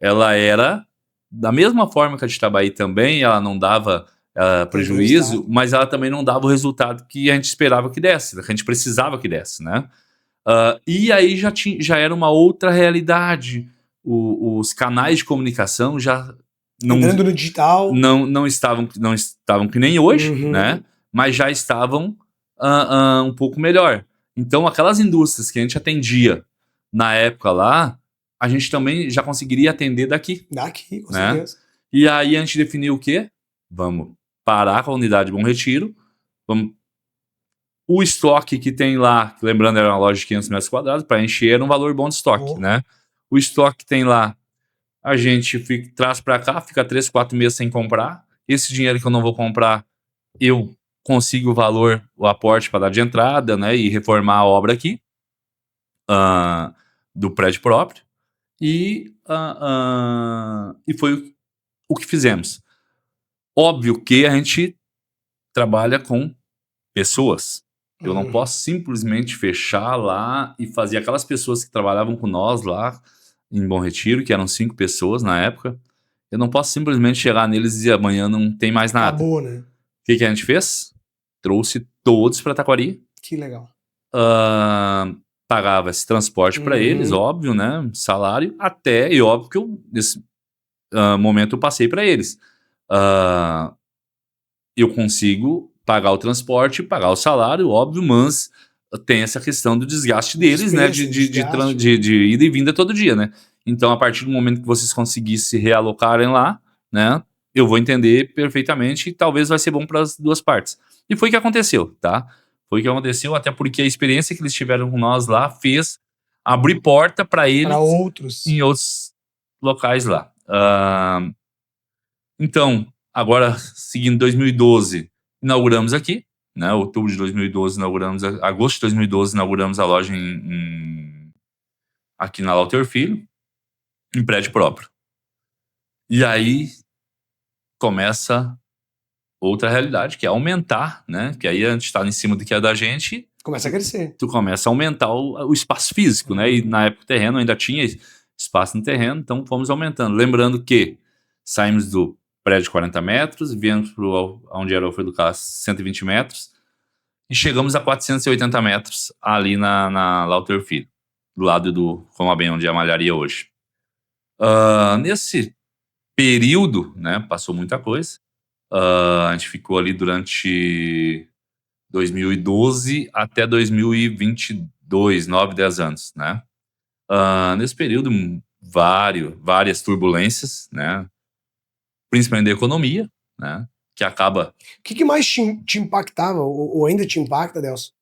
ela era da mesma forma que a de Itabaí também, ela não dava prejuízo, mas ela também não dava o resultado que a gente esperava que desse, que a gente precisava que desse, né? E aí já era uma outra realidade. Os canais de comunicação já entrando no digital, não estavam que nem hoje, né? Mas já estavam um pouco melhor. Então, aquelas indústrias que a gente atendia na época lá, a gente também já conseguiria atender daqui. Com certeza. E aí a gente definiu o quê? Vamos parar com a unidade de Bom Retiro, o estoque que tem lá, lembrando, era uma loja de 500 metros quadrados, para encher era um valor bom de estoque, né? O estoque que tem lá, a gente traz para cá, fica 3, 4 meses sem comprar. Esse dinheiro que eu não vou comprar, eu consigo o aporte para dar de entrada, né? E reformar a obra aqui, do prédio próprio. E foi o que fizemos. Óbvio que a gente trabalha com pessoas. Eu não posso simplesmente fechar lá e fazer aquelas pessoas que trabalhavam com nós lá em Bom Retiro, que eram 5 pessoas na época, eu não posso simplesmente chegar neles e dizer amanhã não tem mais nada. Acabou, né? O que a gente fez? Trouxe todos para Taquari. Que legal. Pagava esse transporte para eles, óbvio, né? Salário, e óbvio que nesse momento eu passei para eles. Eu consigo pagar o transporte, pagar o salário, óbvio, mas tem essa questão do desgaste deles, né? De ida e vinda todo dia, né? Então, a partir do momento que vocês conseguissem se realocarem lá, né? Eu vou entender perfeitamente e talvez vai ser bom para as duas partes. E foi o que aconteceu, tá? Foi o que aconteceu, até porque a experiência que eles tiveram com nós lá fez abrir porta para eles em outros locais lá. Então, agora, seguindo 2012, inauguramos aqui, né? Outubro de 2012 agosto de 2012 inauguramos a loja aqui na Lauter Filho, em prédio próprio. E aí começa outra realidade, que é aumentar, né? Que aí a gente está em cima do que é da gente. Começa a crescer. Tu começa a aumentar o espaço físico, né? E na época o terreno ainda tinha espaço no terreno, então fomos aumentando. Lembrando que saímos do prédio de 40 metros, viemos para onde era o Alfredo Castro, 120 metros, e chegamos a 480 metros ali na Lauter Filho, do lado do Comabem, onde é a malharia hoje. Nesse período, né, passou muita coisa. A gente ficou ali durante 2012 até 2022, 9, 10 anos, né? Nesse período, várias turbulências, né? Principalmente da economia, né? Que acaba... O que mais te impactava, ou ainda te impacta, Delcio?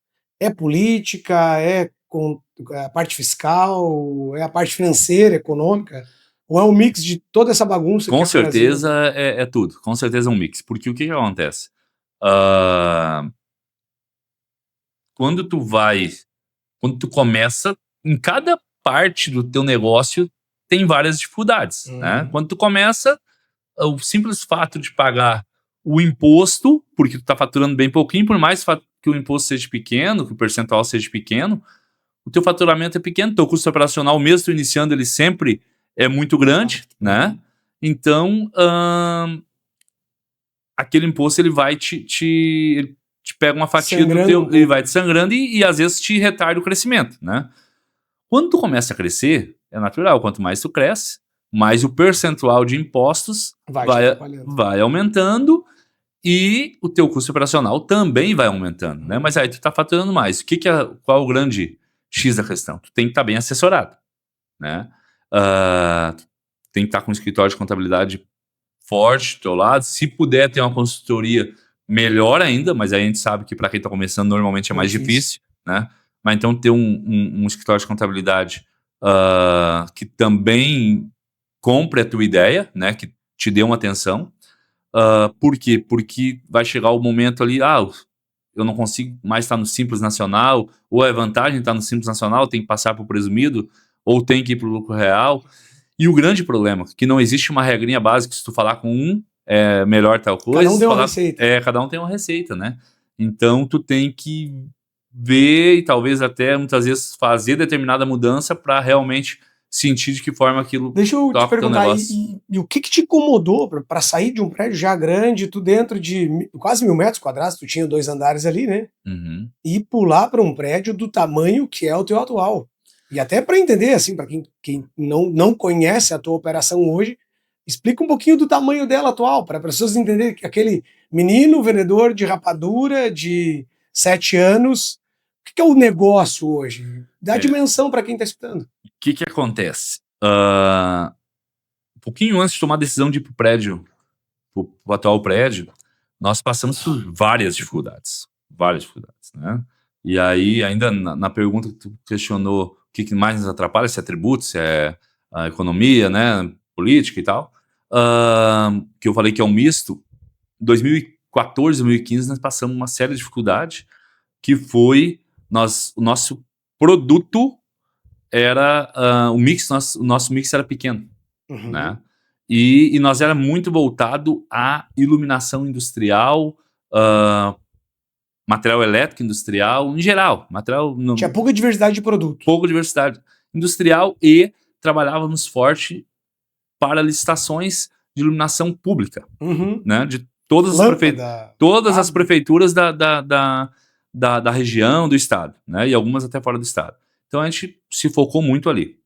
É política, é a parte fiscal, é a parte financeira, econômica, ou é um mix de toda essa bagunça que Com é o Brasil? certeza é tudo, com certeza é um mix, porque o que acontece? Ah, quando quando tu começa, em cada parte do teu negócio tem várias dificuldades, né? Quando tu começa, o simples fato de pagar o imposto, porque tu tá faturando bem pouquinho, por mais que o imposto seja pequeno, que o percentual seja pequeno, o teu faturamento é pequeno, teu custo operacional, mesmo tu iniciando, ele sempre é muito grande, né? Então, aquele imposto ele vai ele te pega uma fatia do Sangrando teu, um ele pouco. vai te sangrando e às vezes te retarda o crescimento, né? Quando tu começa a crescer, é natural, quanto mais tu cresce, mais o percentual de impostos Vai te atrapalhando. vai aumentando e o teu custo operacional também vai aumentando, né? Mas aí tu tá faturando mais. Qual é o grande X da questão? Tu tem que estar bem assessorado, né? Tu tem que estar com um escritório de contabilidade forte do teu lado. Se puder ter uma consultoria, melhor ainda, mas aí a gente sabe que para quem está começando normalmente é mais difícil, né? Mas então ter um escritório de contabilidade que também compre a tua ideia, né? Que te dê uma atenção. Por quê? Porque vai chegar o momento ali, eu não consigo mais estar no Simples Nacional, ou é vantagem estar no Simples Nacional, tem que passar para o presumido, ou tem que ir para o lucro real. E o grande problema, que não existe uma regrinha básica, se tu falar com um, é melhor tal coisa. Cada um tem uma receita. Cada um tem uma receita, né? Então tu tem que ver e talvez até muitas vezes fazer determinada mudança para realmente sentir de que forma aquilo Deixa eu te toca o teu perguntar, negócio. e o que te incomodou para sair de um prédio já grande, tu dentro de quase 1.000 metros quadrados, tu tinha 2 andares ali, né? Uhum. E pular para um prédio do tamanho que é o teu atual. E até para entender, assim, para quem não conhece a tua operação hoje, explica um pouquinho do tamanho dela atual, para as pessoas entenderem que aquele menino vendedor de rapadura de 7 anos, o que é o negócio hoje? Dá dimensão para quem está escutando. O que acontece? Um pouquinho antes de tomar a decisão de ir pro prédio, pro atual prédio, nós passamos por várias dificuldades, né? E aí, ainda na pergunta que tu questionou, o que mais nos atrapalha, se é tributo, se é a economia, né, política e tal, que eu falei que é um misto, em 2014, 2015, nós passamos uma séria dificuldade, que foi o nosso produto era o nosso mix era pequeno, né? E nós era muito voltado à iluminação industrial, material elétrico industrial, em geral. Tinha pouca diversidade de produto. Pouca diversidade industrial e trabalhávamos forte para licitações de iluminação pública, né? De todas as prefeituras da região, do estado, né? E algumas até fora do estado. Então a gente se focou muito ali.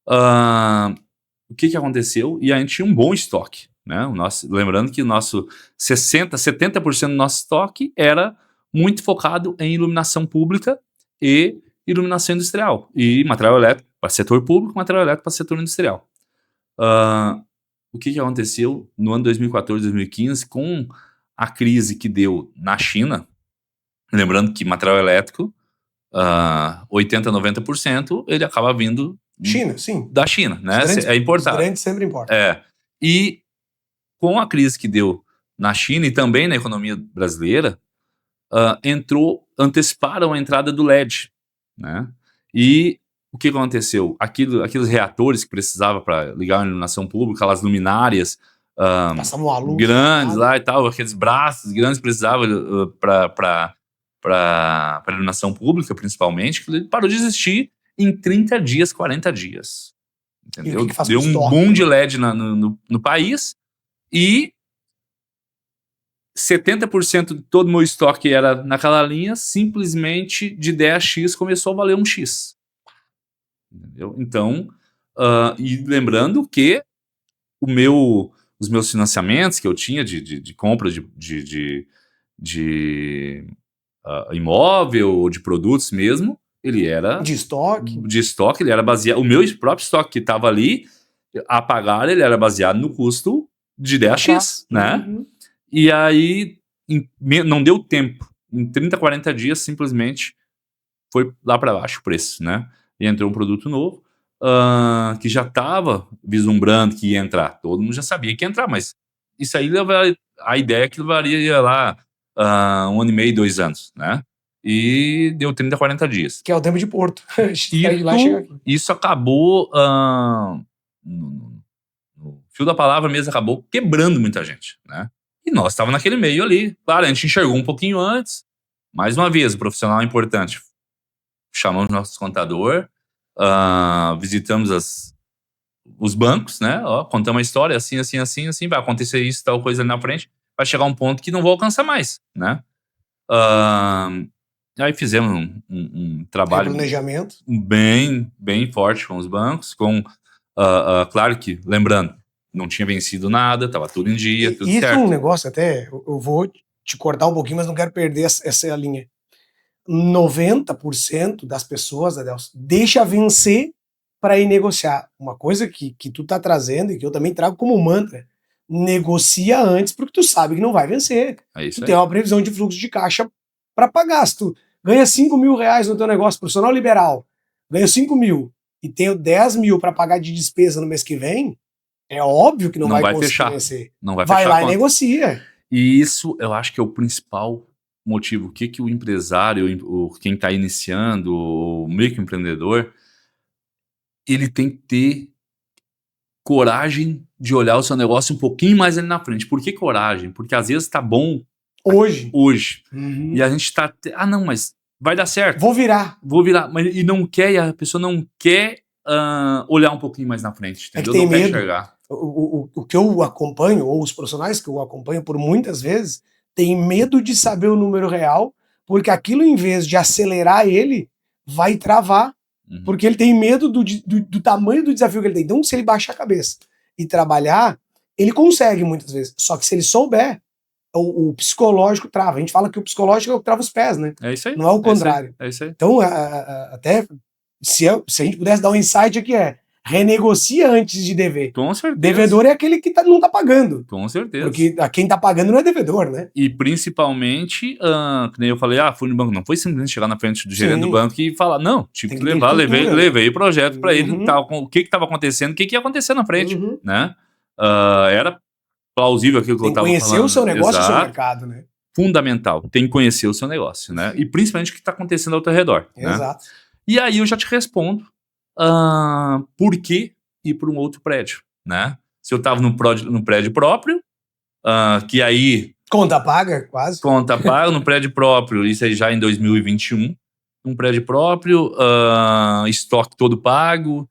O que aconteceu? E a gente tinha um bom estoque, né? Lembrando que o nosso 70% do nosso estoque era muito focado em iluminação pública e iluminação industrial. E material elétrico para setor público, material elétrico para setor industrial. O que aconteceu no ano 2014, 2015, com a crise que deu na China? Lembrando que material elétrico, 80%, 90%, ele acaba vindo China, sim. da China, né? É importado. Os grandes sempre importam. E com a crise que deu na China e também na economia brasileira, anteciparam a entrada do LED, né? E o que aconteceu? Aqueles reatores que precisava para ligar a iluminação pública, aquelas luminárias grandes lá e tal, aqueles braços grandes que precisavam para iluminação pública, principalmente, ele parou de existir em 30 dias, 40 dias. Entendeu? Deu um boom de LED no país e 70% de todo o meu estoque era naquela linha, simplesmente de 10x começou a valer 1x. Entendeu? Então, e lembrando que os meus financiamentos que eu tinha de compra de imóvel ou de produtos mesmo, ele era de estoque, ele era baseado, o meu próprio estoque que estava ali a pagar, ele era baseado no custo de 10x, né? E aí não deu tempo, em 30, 40 dias simplesmente foi lá para baixo o preço, né? E entrou um produto novo, que já estava vislumbrando que ia entrar. Todo mundo já sabia que ia entrar, mas isso aí a ideia é que levaria lá 1 ano e meio, 2 anos, né? E deu 30, 40 dias. Que é o tempo de Porto. Sair de lá e chegar aqui. Isso acabou, no fio da palavra mesmo, acabou quebrando muita gente, né? E nós estávamos naquele meio ali. Claro, a gente enxergou um pouquinho antes. Mais uma vez, o profissional é importante. Chamamos nosso contador, visitamos os bancos, né? Contamos a história, assim, vai acontecer isso, tal coisa ali na frente. Vai chegar um ponto que não vou alcançar mais, né? Aí fizemos um trabalho planejamento bem forte com os bancos, claro que, lembrando, não tinha vencido nada, estava tudo em dia, tudo certo. Isso é um negócio até, eu vou te cortar um pouquinho, mas não quero perder essa linha. 90% das pessoas, Adelson, deixa vencer para ir negociar. Uma coisa que tu tá trazendo e que eu também trago como mantra, negocia antes porque tu sabe que não vai vencer. Tu tem uma previsão de fluxo de caixa para pagar. Se tu ganha 5 mil reais no teu negócio profissional liberal, ganho 5 mil e tenho 10 mil para pagar de despesa no mês que vem, é óbvio que não vai conseguir fechar. vencer. Não vai fechar. Vai lá e negocia. E isso eu acho que é o principal motivo. O que o empresário, quem está iniciando, o microempreendedor, ele tem que ter coragem de olhar o seu negócio um pouquinho mais ali na frente. Por que coragem? Porque às vezes tá bom hoje. Uhum. E a gente tá... não, mas vai dar certo. Vou virar. Mas e não quer, e a pessoa não quer olhar um pouquinho mais na frente. Entendeu? É que tem não medo. Quer enxergar. O que eu acompanho, ou os profissionais que eu acompanho por muitas vezes, tem medo de saber o número real, porque aquilo, em vez de acelerar ele, vai travar. Porque ele tem medo do tamanho do desafio que ele tem. Então, se ele baixar a cabeça e trabalhar, ele consegue muitas vezes. Só que se ele souber, o psicológico trava. A gente fala que o psicológico é o que trava os pés, né? É isso aí. Não é o contrário. É isso aí. Então, até se a gente pudesse dar um insight aqui, renegocia antes de dever. Com certeza. Devedor é aquele que não tá pagando. Com certeza. Porque quem tá pagando não é devedor, né? E principalmente, que nem eu falei, fui no banco. Não foi simplesmente chegar na frente do gerente do banco e falar, não, tive que levar, levei o projeto para ele, o que estava acontecendo, o que ia acontecer na frente, né? Era plausível aquilo que eu estava falando. Tem que conhecer o seu negócio e o seu mercado, né? Fundamental, tem que conhecer o seu negócio, né? E principalmente o que está acontecendo ao teu redor. Exato. Né? E aí eu já te respondo por que ir para um outro prédio, né? Se eu estava no prédio próprio, que aí... Conta paga, quase. Conta paga no prédio próprio, isso aí já em 2021. Um prédio próprio, estoque todo pago,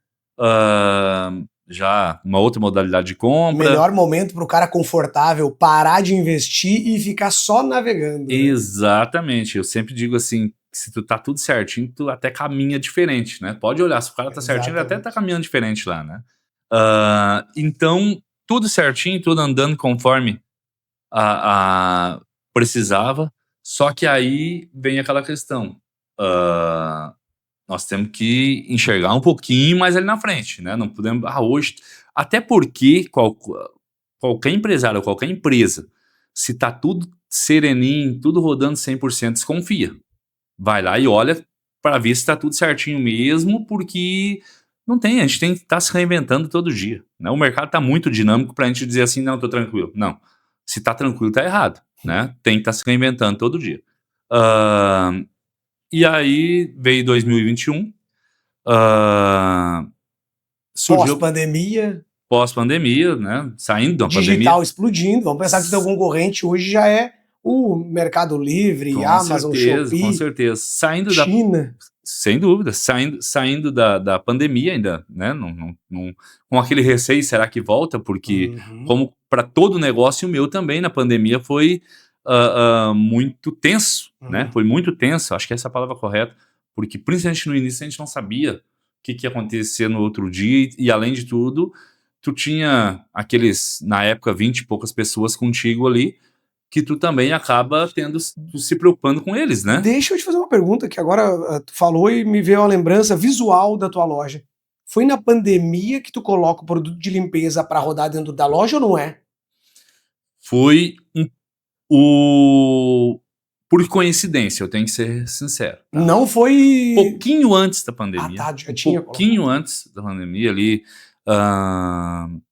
já uma outra modalidade de compra. Melhor momento para o cara confortável parar de investir e ficar só navegando. Né? Exatamente, eu sempre digo assim, se tu tá tudo certinho, tu até caminha diferente, né? Pode olhar, se o cara tá certinho, ele até tá caminhando diferente lá, né? Então, tudo certinho, tudo andando conforme precisava, só que aí vem aquela questão, nós temos que enxergar um pouquinho mais ali na frente, né? Não podemos, hoje, até porque qualquer empresário, qualquer empresa, se tá tudo sereninho, tudo rodando 100%, desconfia. Vai lá e olha para ver se tá tudo certinho mesmo, porque não tem, a gente tem que estar se reinventando todo dia, né? O mercado tá muito dinâmico pra gente dizer assim, não, tô tranquilo. Não, se tá tranquilo, tá errado, né? Tem que estar se reinventando todo dia. E aí veio 2021, surgiu... Pós-pandemia, né? Saindo da pandemia. Digital explodindo, vamos pensar que o teu concorrente hoje já é o Mercado Livre, com Amazon, certeza, Shopee, com certeza. China. Sem dúvida, saindo da pandemia ainda, né? Com aquele receio, será que volta? Porque, como para todo negócio, o meu também na pandemia foi muito tenso, né? Foi muito tenso, acho que essa é a palavra correta, porque principalmente no início a gente não sabia o que ia acontecer no outro dia, e além de tudo, tu tinha aqueles, na época, 20 e poucas pessoas contigo ali, que tu também acaba se preocupando com eles, né? Deixa eu te fazer uma pergunta, que agora tu falou e me veio a lembrança visual da tua loja. Foi na pandemia que tu coloca o produto de limpeza para rodar dentro da loja ou não é? Foi por coincidência, eu tenho que ser sincero. Tá? Não foi... Pouquinho antes da pandemia. Já tinha pouquinho antes da pandemia, ali,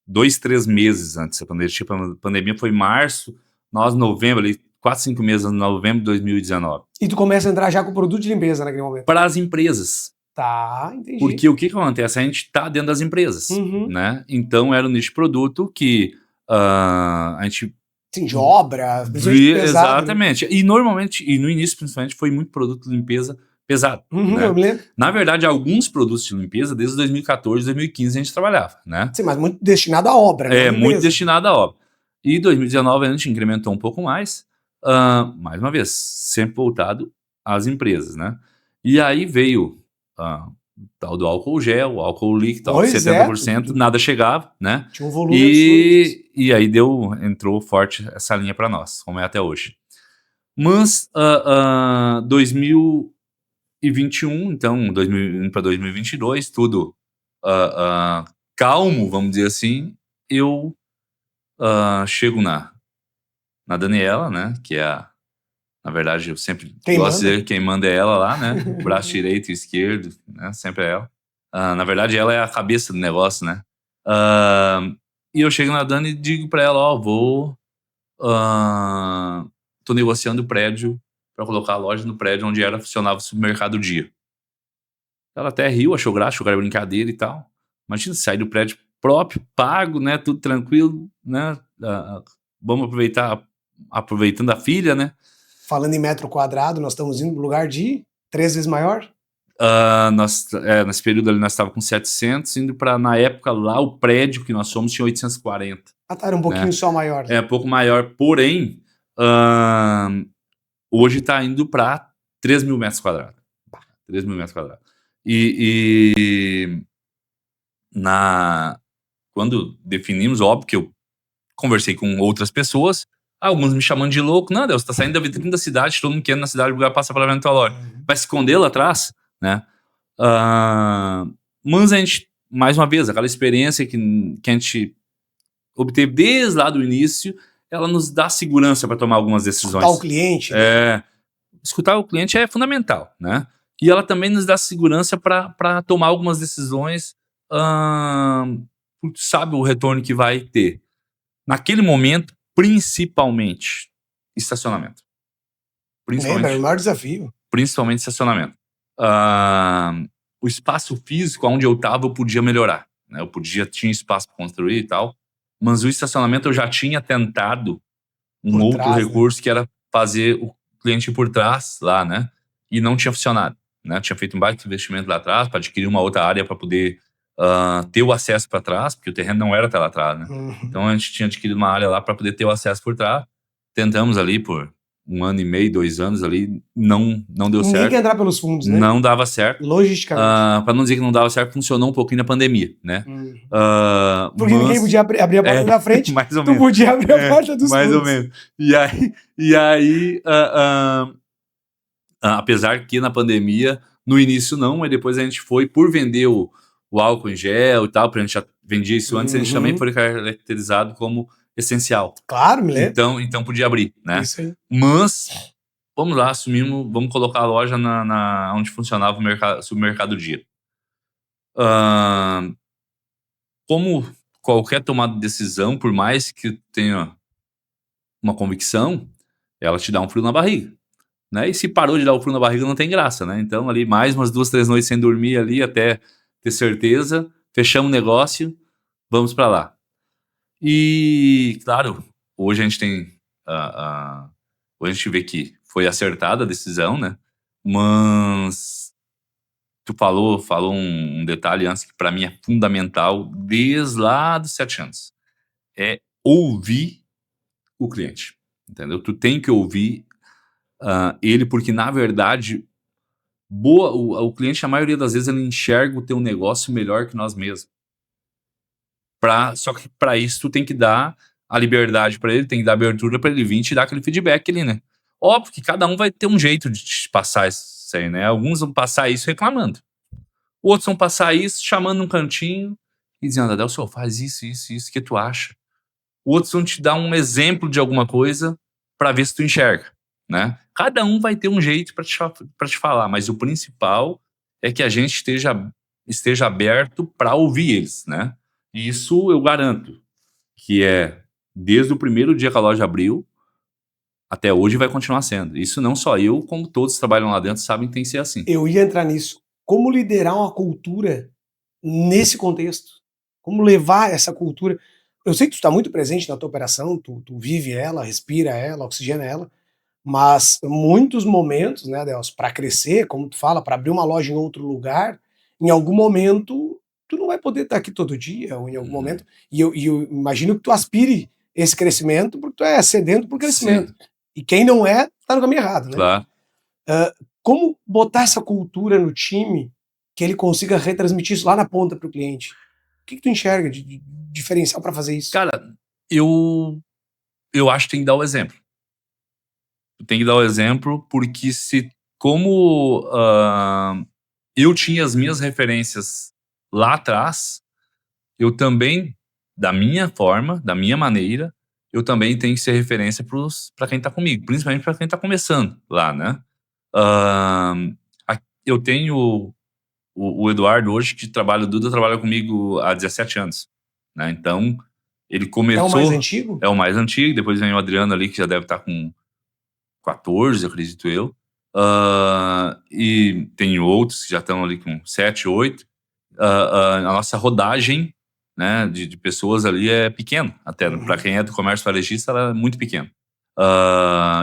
2, 3 meses antes da pandemia. Tipo, a pandemia foi em março, nós novembro, ali, 4, 5 meses em novembro de 2019. E tu começa a entrar já com produto de limpeza naquele momento? Para as empresas. Tá, entendi. Porque o que acontece? A gente tá dentro das empresas, né? Então era um nicho de produto que a gente... Sim, de obra, pesado, exatamente. Né? E normalmente, e no início principalmente, foi muito produto de limpeza pesado. Né? Eu me lembro. Na verdade, alguns produtos de limpeza, desde 2014, 2015 a gente trabalhava, né? Sim, mas muito destinado à obra. É, muito destinado à obra. E 2019 a gente incrementou um pouco mais, mais uma vez, sempre voltado às empresas, né? E aí veio tal do álcool gel, o álcool líquido, 70%, nada chegava, né? Tinha um volume absurdo. E aí entrou forte essa linha para nós, como é até hoje. Mas 2021, então 2000 para 2022, tudo calmo, vamos dizer assim, eu chego na Daniela, né? Que é na verdade, eu sempre gosto de dizer que quem manda é ela lá, né? O braço direito e esquerdo, né? Sempre é ela. Na verdade, ela é a cabeça do negócio, né? E eu chego na Dani e digo pra ela, tô negociando o prédio pra colocar a loja no prédio onde funcionava o supermercado Dia. Ela até riu, achou graça, achou que era brincadeira e tal. Imagina, sair do prédio próprio, pago, né? Tudo tranquilo, né? Vamos aproveitando a filha, né? Falando em metro quadrado, nós estamos indo para um lugar de 3 vezes maior? Nesse período ali nós estávamos com 700, indo para, na época lá, o prédio que nós somos tinha 840. Tá, era um pouquinho só maior. É, um pouco maior, porém, hoje está indo para 3 mil metros quadrados. 3 mil metros quadrados. Quando definimos, óbvio que eu conversei com outras pessoas, alguns me chamando de louco. Não, Deus, tá saindo da vitrine da cidade, todo mundo querendo na cidade, o lugar passa pela venda da loja. Vai se esconder lá atrás, né? Mas a gente, mais uma vez, aquela experiência que a gente obteve desde lá do início, ela nos dá segurança para tomar algumas decisões. Escutar o cliente. Escutar o cliente é fundamental, né? E ela também nos dá segurança para tomar algumas decisões, porque sabe o retorno que vai ter. Naquele momento, principalmente estacionamento. É o maior desafio. Principalmente estacionamento. O espaço físico onde eu estava eu podia melhorar, né? Tinha espaço para construir e tal, mas o estacionamento eu já tinha tentado outro recurso, que era fazer o cliente ir por trás lá, né? E não tinha funcionado, né? Tinha feito um baita investimento lá atrás para adquirir uma outra área para poder ter o acesso para trás, porque o terreno não era até lá atrás, né? Então a gente tinha adquirido uma área lá para poder ter o acesso por trás. Tentamos ali por 1 ano e meio, 2 anos ali, não deu certo. Nem que entrar pelos fundos, né? Não dava certo. Logisticamente. Para não dizer que não dava certo, funcionou um pouquinho na pandemia, né? Porque ninguém podia abrir a porta da frente, mais ou tu menos. podia abrir a porta dos mais fundos. Mais ou menos. E aí apesar que na pandemia, no início não, mas depois a gente foi, por vender o álcool em gel e tal, porque a gente já vendia isso antes, a gente também foi caracterizado como essencial. Claro, me lembro. Então podia abrir, né? Isso aí. Mas, vamos lá, vamos colocar a loja onde funcionava o supermercado Dia. Como qualquer tomada de decisão, por mais que tenha uma convicção, ela te dá um frio na barriga. Né? E se parou de dar o frio na barriga, não tem graça, né? Então, ali, mais umas 2, 3 noites sem dormir ali, até ter certeza, fechamos o negócio, vamos para lá. E, claro, hoje a gente tem... hoje a gente vê que foi acertada a decisão, né? Mas tu falou um detalhe antes que para mim é fundamental desde lá dos 7 anos. É ouvir o cliente, entendeu? Tu tem que ouvir ele, porque na verdade o cliente, a maioria das vezes, ele enxerga o teu negócio melhor que nós mesmos. Só que para isso tu tem que dar a liberdade para ele, tem que dar abertura para ele vir e te dar aquele feedback ali, né? Óbvio que cada um vai ter um jeito de te passar isso aí, né? Alguns vão passar isso reclamando, outros vão passar isso chamando um cantinho e dizendo: Adelson, faz isso, o que tu acha? Outros vão te dar um exemplo de alguma coisa para ver se tu enxerga, né? Cada um vai ter um jeito para te falar, mas o principal é que a gente esteja aberto para ouvir eles, né? E isso eu garanto que é desde o primeiro dia que a loja abriu até hoje vai continuar sendo. Isso não só eu, como todos que trabalham lá dentro sabem que tem que ser assim. Eu ia entrar nisso. Como liderar uma cultura nesse contexto? Como levar essa cultura? Eu sei que tu está muito presente na tua operação, tu vive ela, respira ela, oxigena ela, mas muitos momentos, né, Adelso, para crescer, como tu fala, para abrir uma loja em outro lugar, em algum momento tu não vai poder estar aqui todo dia, ou em algum momento, e eu imagino que tu aspire esse crescimento, porque tu é sedento por crescimento. Sim. E quem não é, tá no caminho errado, né? Claro. Como botar essa cultura no time que ele consiga retransmitir isso lá na ponta para o cliente? O que tu enxerga de diferencial para fazer isso? Cara, eu acho que tem que dar o exemplo. Tem que dar o exemplo porque como eu tinha as minhas referências lá atrás, eu também, da minha forma, da minha maneira, eu também tenho que ser referência para quem tá comigo, principalmente para quem tá começando lá, né? Eu tenho o Eduardo hoje, que o Duda trabalha comigo há 17 anos, né? Então, ele começou... É o mais antigo? É o mais antigo, depois vem o Adriano ali, que já deve estar com 14, acredito eu. E tem outros que já estão ali com 7, 8. A nossa rodagem, né, de pessoas ali é pequena, até. Para quem é do comércio varejista, ela é muito pequena.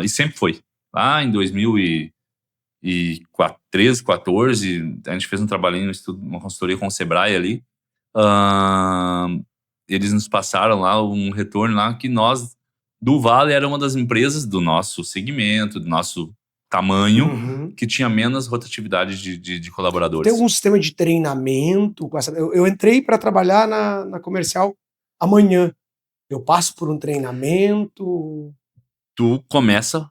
E sempre foi. Lá em 2013, 14, a gente fez um trabalhinho, uma consultoria com o Sebrae ali. Eles nos passaram lá um retorno lá que nós, do Vale, era uma das empresas do nosso segmento, do nosso tamanho, que tinha menos rotatividade de colaboradores. Tem algum sistema de treinamento? Eu entrei para trabalhar na comercial amanhã. Eu passo por um treinamento? Tu começa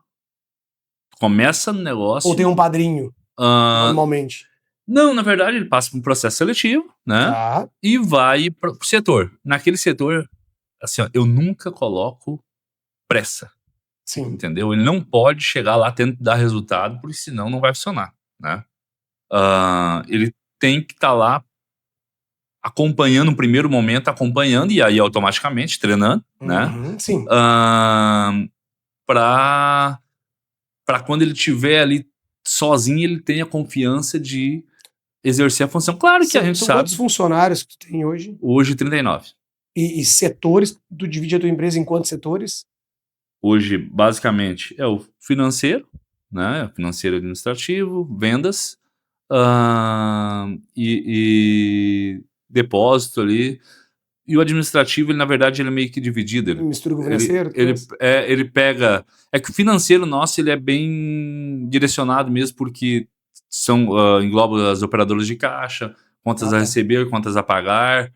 no negócio... Ou tem um padrinho, normalmente? Não, na verdade, ele passa por um processo seletivo, né? Tá. E vai pro setor. Naquele setor, assim, ó, eu nunca coloco pressa. Sim. Entendeu? Ele não pode chegar lá tendo que dar resultado, porque senão não vai funcionar, né? Ele tem que estar lá acompanhando no primeiro momento, acompanhando, e aí automaticamente treinando, né? Sim. Para quando ele estiver ali sozinho, ele tenha confiança de exercer a função. Claro que a gente sabe... Quantos funcionários que tu tem hoje? Hoje, 39. E setores? Tu divide a tua empresa em quantos setores? Hoje, basicamente, é o financeiro, né? Financeiro administrativo, vendas, e depósito ali. E o administrativo, ele, na verdade, ele é meio que dividido. Ele mistura com o financeiro? Ele pega... É que o financeiro nosso, ele é bem direcionado mesmo, porque engloba as operadoras de caixa, contas a receber, contas a pagar,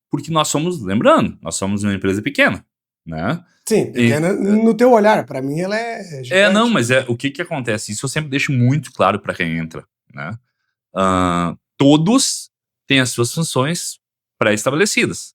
porque nós somos, lembrando, nós somos uma empresa pequena, né? Sim, pequena no teu olhar, para mim ela é gigante. Não, mas o que acontece? Isso eu sempre deixo muito claro para quem entra, né? Todos têm as suas funções pré-estabelecidas.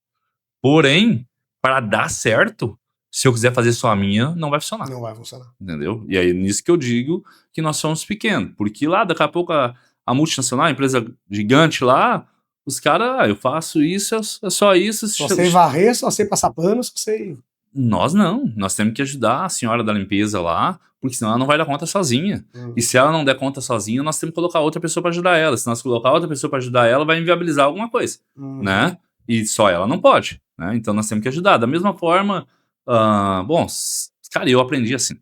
Porém, para dar certo, se eu quiser fazer só a minha, não vai funcionar. Não vai funcionar. Entendeu? E aí, nisso que eu digo que nós somos pequenos. Porque lá, daqui a pouco, a multinacional, a empresa gigante lá, os caras, eu faço isso, é só isso. Só sei varrer, só sei passar pano, só sei... Nós não. Nós temos que ajudar a senhora da limpeza lá, porque senão ela não vai dar conta sozinha. E se ela não der conta sozinha, nós temos que colocar outra pessoa para ajudar ela. Se nós colocar outra pessoa para ajudar ela, vai inviabilizar alguma coisa, né? E só ela não pode, né? Então nós temos que ajudar. Da mesma forma, cara, eu aprendi assim.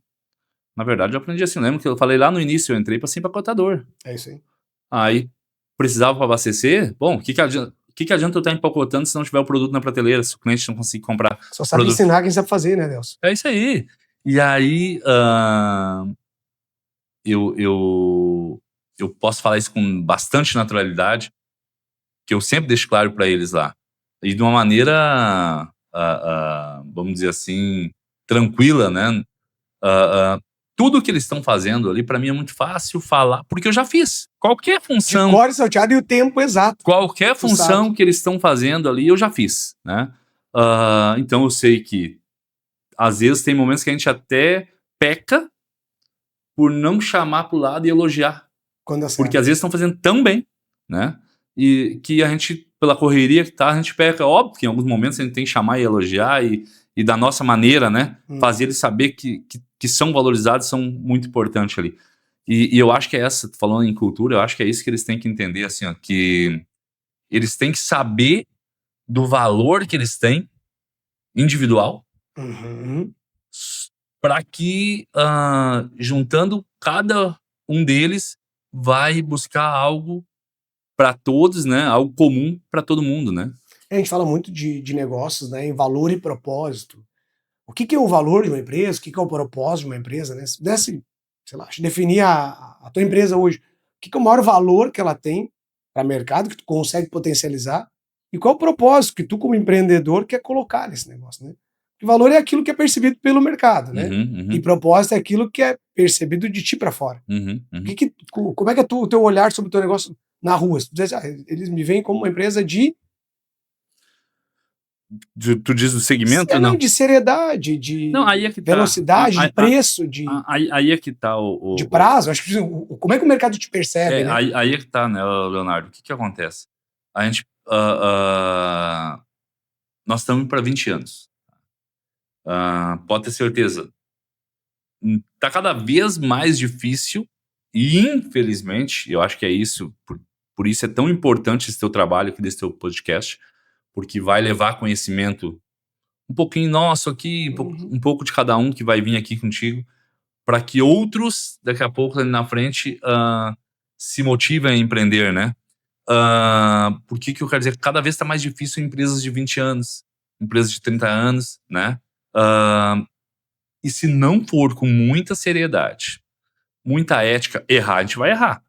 Na verdade, eu aprendi assim. Lembra que eu falei lá no início, eu entrei para ser empacotador. É isso aí. Aí, precisava para abastecer? Bom, o que adianta eu estar empacotando se não tiver o produto na prateleira, se o cliente não conseguir comprar? Só sabe ensinar quem sabe fazer, né, Nelson? É isso aí. E aí, eu posso falar isso com bastante naturalidade, que eu sempre deixo claro para eles lá. E de uma maneira, vamos dizer assim, tranquila, né? Tudo que eles estão fazendo ali, para mim é muito fácil falar, porque eu já fiz. Qualquer função... De cor salteado e o tempo exato. Qualquer função que eles estão fazendo ali, eu já fiz, né? Então eu sei que, às vezes, tem momentos que a gente até peca por não chamar pro lado e elogiar. Quando acerta. Porque às vezes estão fazendo tão bem, né? E que a gente, pela correria que tá, a gente peca. Óbvio que em alguns momentos a gente tem que chamar e elogiar e da nossa maneira, né? Fazer eles saber que são valorizados, são muito importantes ali. E eu acho que é essa, falando em cultura, eu acho que é isso que eles têm que entender, assim, ó, que eles têm que saber do valor que eles têm, individual, para que, juntando cada um deles, vai buscar algo para todos, né? Algo comum para todo mundo, né? A gente fala muito de negócios, né? Em valor e propósito. O que é o valor de uma empresa? O que é o propósito de uma empresa, né? Se pudesse, sei lá, definir a tua empresa hoje, o que é o maior valor que ela tem para o mercado, que tu consegue potencializar, e qual é o propósito que tu, como empreendedor, quer colocar nesse negócio, né? Porque valor é aquilo que é percebido pelo mercado, né? E propósito é aquilo que é percebido de ti para fora. Como é que é o teu olhar sobre o teu negócio na rua? Se tu dizer, eles me veem como uma empresa de... Tu diz do segmento? Não, de seriedade, de não, aí é que velocidade, de preço, aí é que tá de prazo. Acho que como é que o mercado te percebe, né? Aí é que tá, né, Leonardo? O que acontece? A gente... nós estamos para 20 anos. Pode ter certeza. Tá cada vez mais difícil e, infelizmente, eu acho que é isso, por isso é tão importante esse teu trabalho aqui desse teu podcast, porque vai levar conhecimento um pouquinho nosso aqui, um pouco de cada um que vai vir aqui contigo, para que outros, daqui a pouco, ali na frente, se motivem a empreender, né? Por que eu quero dizer? Cada vez está mais difícil em empresas de 20 anos, empresas de 30 anos, né? E se não for com muita seriedade, muita ética, errar, a gente vai errar.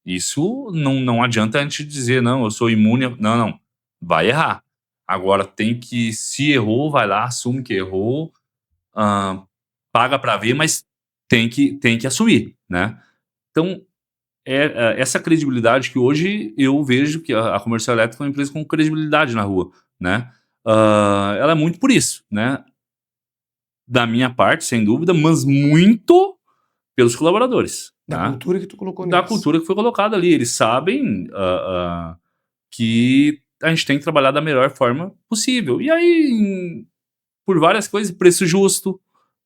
Isso não adianta a gente dizer, não, eu sou imune. Não. Vai errar. Agora tem que, se errou, vai lá, assume que errou, paga para ver, mas tem que assumir, né? Então, essa credibilidade que hoje eu vejo que a Comercial Elétrica é uma empresa com credibilidade na rua, né? Ela é muito por isso, né? Da minha parte, sem dúvida, mas muito pelos colaboradores. Da cultura que tu colocou neles. Da cultura que foi colocada ali. Eles sabem que a gente tem que trabalhar da melhor forma possível. E aí, por várias coisas, preço justo,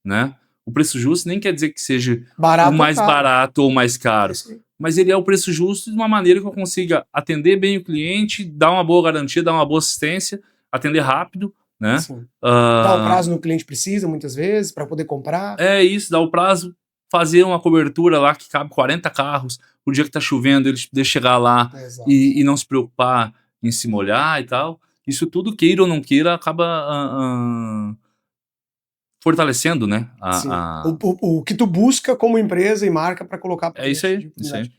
né? O preço justo nem quer dizer que seja o mais barato ou mais caro. Mas ele é o preço justo de uma maneira que eu consiga atender bem o cliente, dar uma boa garantia, dar uma boa assistência, atender rápido, né? Dar o prazo no que o cliente precisa, muitas vezes, para poder comprar. É isso, dar o prazo, fazer uma cobertura lá que cabe 40 carros, o dia que tá chovendo, eles deixam chegar lá e não se preocupar em se molhar e tal. Isso tudo, queira ou não queira, acaba fortalecendo, né? O que tu busca como empresa e marca para colocar... É isso aí, isso aí.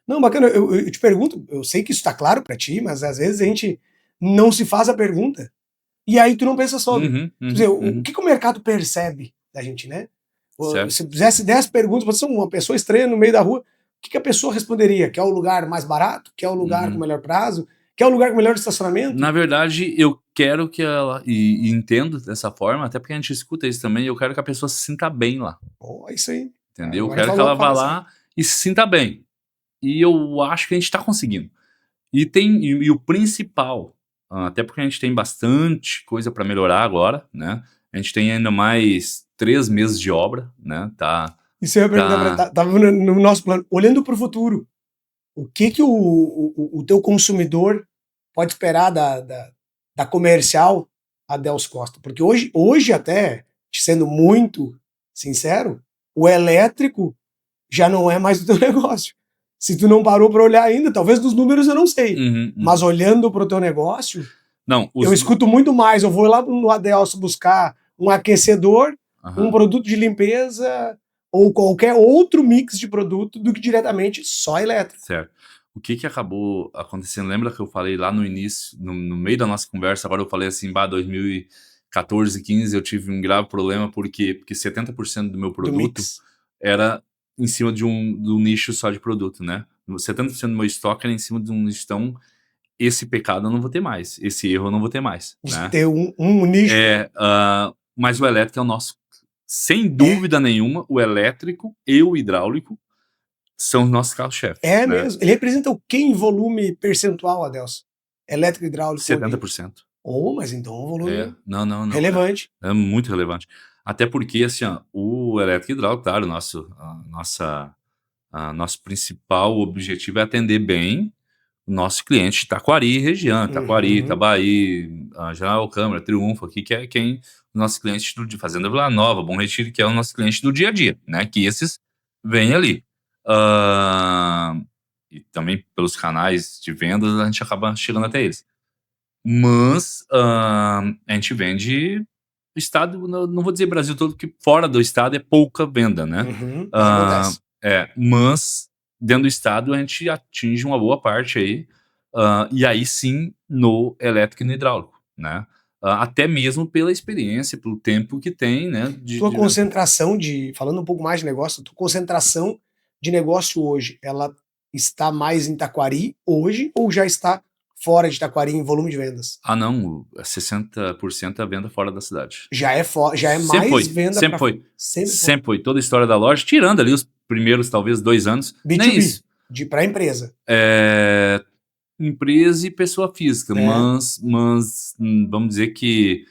Não, bacana, eu te pergunto, eu sei que isso tá claro para ti, mas às vezes a gente não se faz a pergunta. E aí tu não pensa sobre. Quer dizer, o que o mercado percebe da gente, né? Se fizesse 10 perguntas, você é uma pessoa estranha no meio da rua, o que a pessoa responderia? Quer o lugar mais barato? Quer o lugar com melhor prazo? Quer o lugar com melhor estacionamento? Na verdade, eu quero que ela, e entendo dessa forma, até porque a gente escuta isso também, eu quero que a pessoa se sinta bem lá. Isso aí. Entendeu? Eu quero que ela vá lá e se sinta bem. E eu acho que a gente está conseguindo. E o principal, até porque a gente tem bastante coisa para melhorar agora, né? A gente tem ainda mais 3 meses de obra, né? Isso eu ia perguntar, tá no nosso plano. Olhando para o futuro, o que o teu consumidor pode esperar da comercial Adelso Costa? Porque hoje até, sendo muito sincero, o elétrico já não é mais o teu negócio. Se tu não parou para olhar ainda, talvez dos números eu não sei, mas olhando para o teu negócio, eu escuto muito mais. Eu vou lá no Adelso buscar um aquecedor, um produto de limpeza ou qualquer outro mix de produto do que diretamente só elétrico. Certo. O que acabou acontecendo? Lembra que eu falei lá no início, no meio da nossa conversa, agora eu falei assim, 2014, 15, eu tive um grave problema, porque 70% do meu produto era em cima de um nicho só de produto, né? 70% do meu estoque era em cima de um nicho. Então, esse pecado eu não vou ter mais. Esse erro eu não vou ter mais. De né? ter um nicho. Mas o elétrico é o nosso sem dúvida nenhuma, o elétrico e o hidráulico são os nossos carros-chefe. É mesmo. Ele representa o que em volume percentual, Adelson? Elétrico e hidráulico? 70%. Mas então um volume Não. relevante. É muito relevante. Até porque, assim, ó, o elétrico e hidráulico, claro, nosso principal objetivo é atender bem o nosso cliente de Taquari e região. Taquari, Itabaí, General Câmara, Triunfo, aqui, que é quem os nossos clientes de Fazenda Vila Nova, Bom Retiro, que é o nosso cliente do dia a dia, né? Que esses vêm ali. E também pelos canais de vendas a gente acaba chegando até eles. Mas a gente vende estado, não vou dizer Brasil todo, porque fora do estado é pouca venda, né? Acontece. Mas dentro do estado a gente atinge uma boa parte aí, e aí sim no elétrico e no hidráulico, né? Até mesmo pela experiência, pelo tempo que tem, né? Concentração falando um pouco mais de negócio, tua concentração de negócio hoje, ela está mais em Taquari hoje ou já está fora de Taquari em volume de vendas? Não, 60% é a venda fora da cidade. Já é mais venda. Sempre foi. Toda a história da loja, tirando ali os primeiros, talvez, 2 anos. B2B, nem isso. Para empresa. Empresa e pessoa física, mas vamos dizer que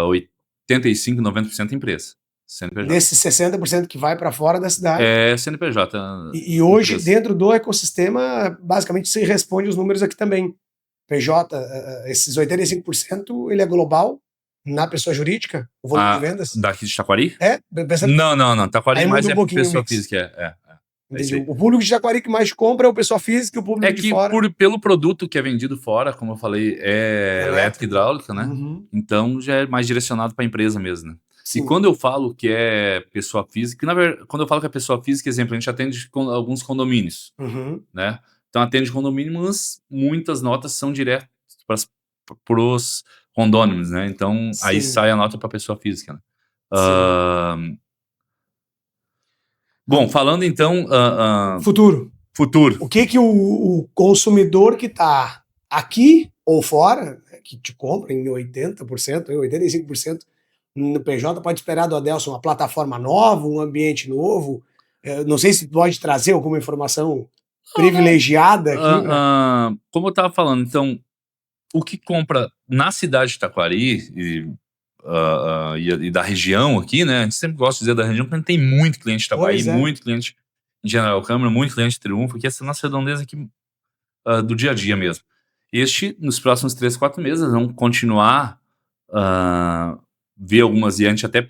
85, 90% empresa. CNPJ. Desses 60% que vai para fora da cidade. É CNPJ. E hoje, dentro do ecossistema, basicamente se responde os números aqui também. PJ, esses 85%, ele é global na pessoa jurídica, o volume de vendas? Daqui de Taquari? Pensando... Não. Taquari mais é pessoa física. O público de Taquari que mais compra é o pessoa física e o público de fora. Pelo produto que é vendido fora, como eu falei, é elétrica e hidráulica, né? Então já é mais direcionado para a empresa mesmo, né? Sim. E quando eu falo que é pessoa física, na verdade, quando eu falo que é pessoa física, exemplo, a gente atende alguns condomínios, né? Então atende condomínio, mas muitas notas são diretas para os condôminos, né? Então aí sai a nota para pessoa física, né? Bom, falando então... Futuro. Futuro. O que o consumidor que está aqui ou fora, que te compra em 80%, 85%, no PJ, pode esperar do Adelson uma plataforma nova, um ambiente novo? Não sei se pode trazer alguma informação privilegiada aqui. Como eu estava falando, então, o que compra na cidade de Taquari e da região aqui, né? A gente sempre gosta de dizer da região, porque tem muito cliente de Itabaí, muito cliente em General Câmara, muito cliente de Triunfo, que essa é a nossa redondeza aqui do dia a dia mesmo. Nos próximos 3, 4 meses, vamos continuar ver algumas, e a gente até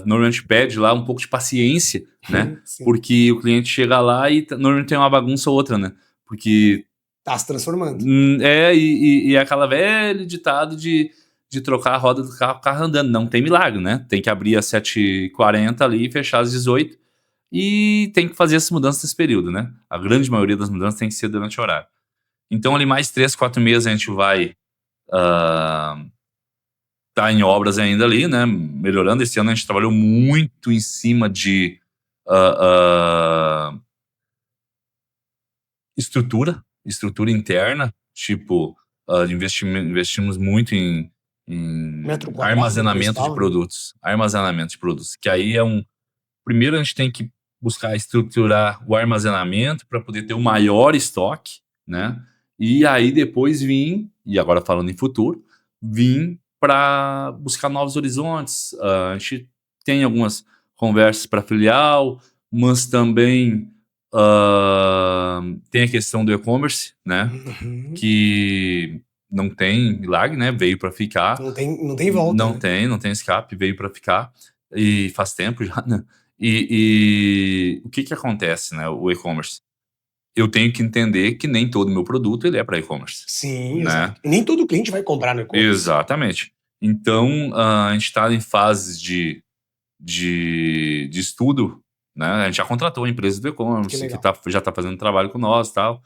normalmente pede lá um pouco de paciência, né? Porque o cliente chega lá e normalmente tem uma bagunça ou outra, né? Porque... tá se transformando. E é aquela velha ditado de trocar a roda do carro, o carro andando. Não tem milagre, né? Tem que abrir às 7h40 ali e fechar às 18h. E tem que fazer essas mudanças nesse período, né? A grande maioria das mudanças tem que ser durante o horário. Então, ali mais 3, 4 meses a gente vai tá em obras ainda ali, né? Melhorando. Esse ano a gente trabalhou muito em cima de estrutura interna, tipo, investimos muito em armazenamento de produtos. Armazenamento de produtos. Que aí primeiro a gente tem que buscar estruturar o armazenamento para poder ter o maior estoque, né? E aí depois e agora falando em futuro, para buscar novos horizontes. A gente tem algumas conversas para filial, mas também tem a questão do e-commerce, né? Que não tem milagre, né? Veio para ficar. Não tem volta. Não tem escape, veio para ficar. E faz tempo já, né? E o que acontece, né? O e-commerce. Eu tenho que entender que nem todo meu produto ele é para e-commerce. Sim, né? Exato. E nem todo cliente vai comprar no e-commerce. Exatamente. Então, a gente está em fases de estudo, né? A gente já contratou a empresa do e-commerce, que já está fazendo trabalho com nós e tal.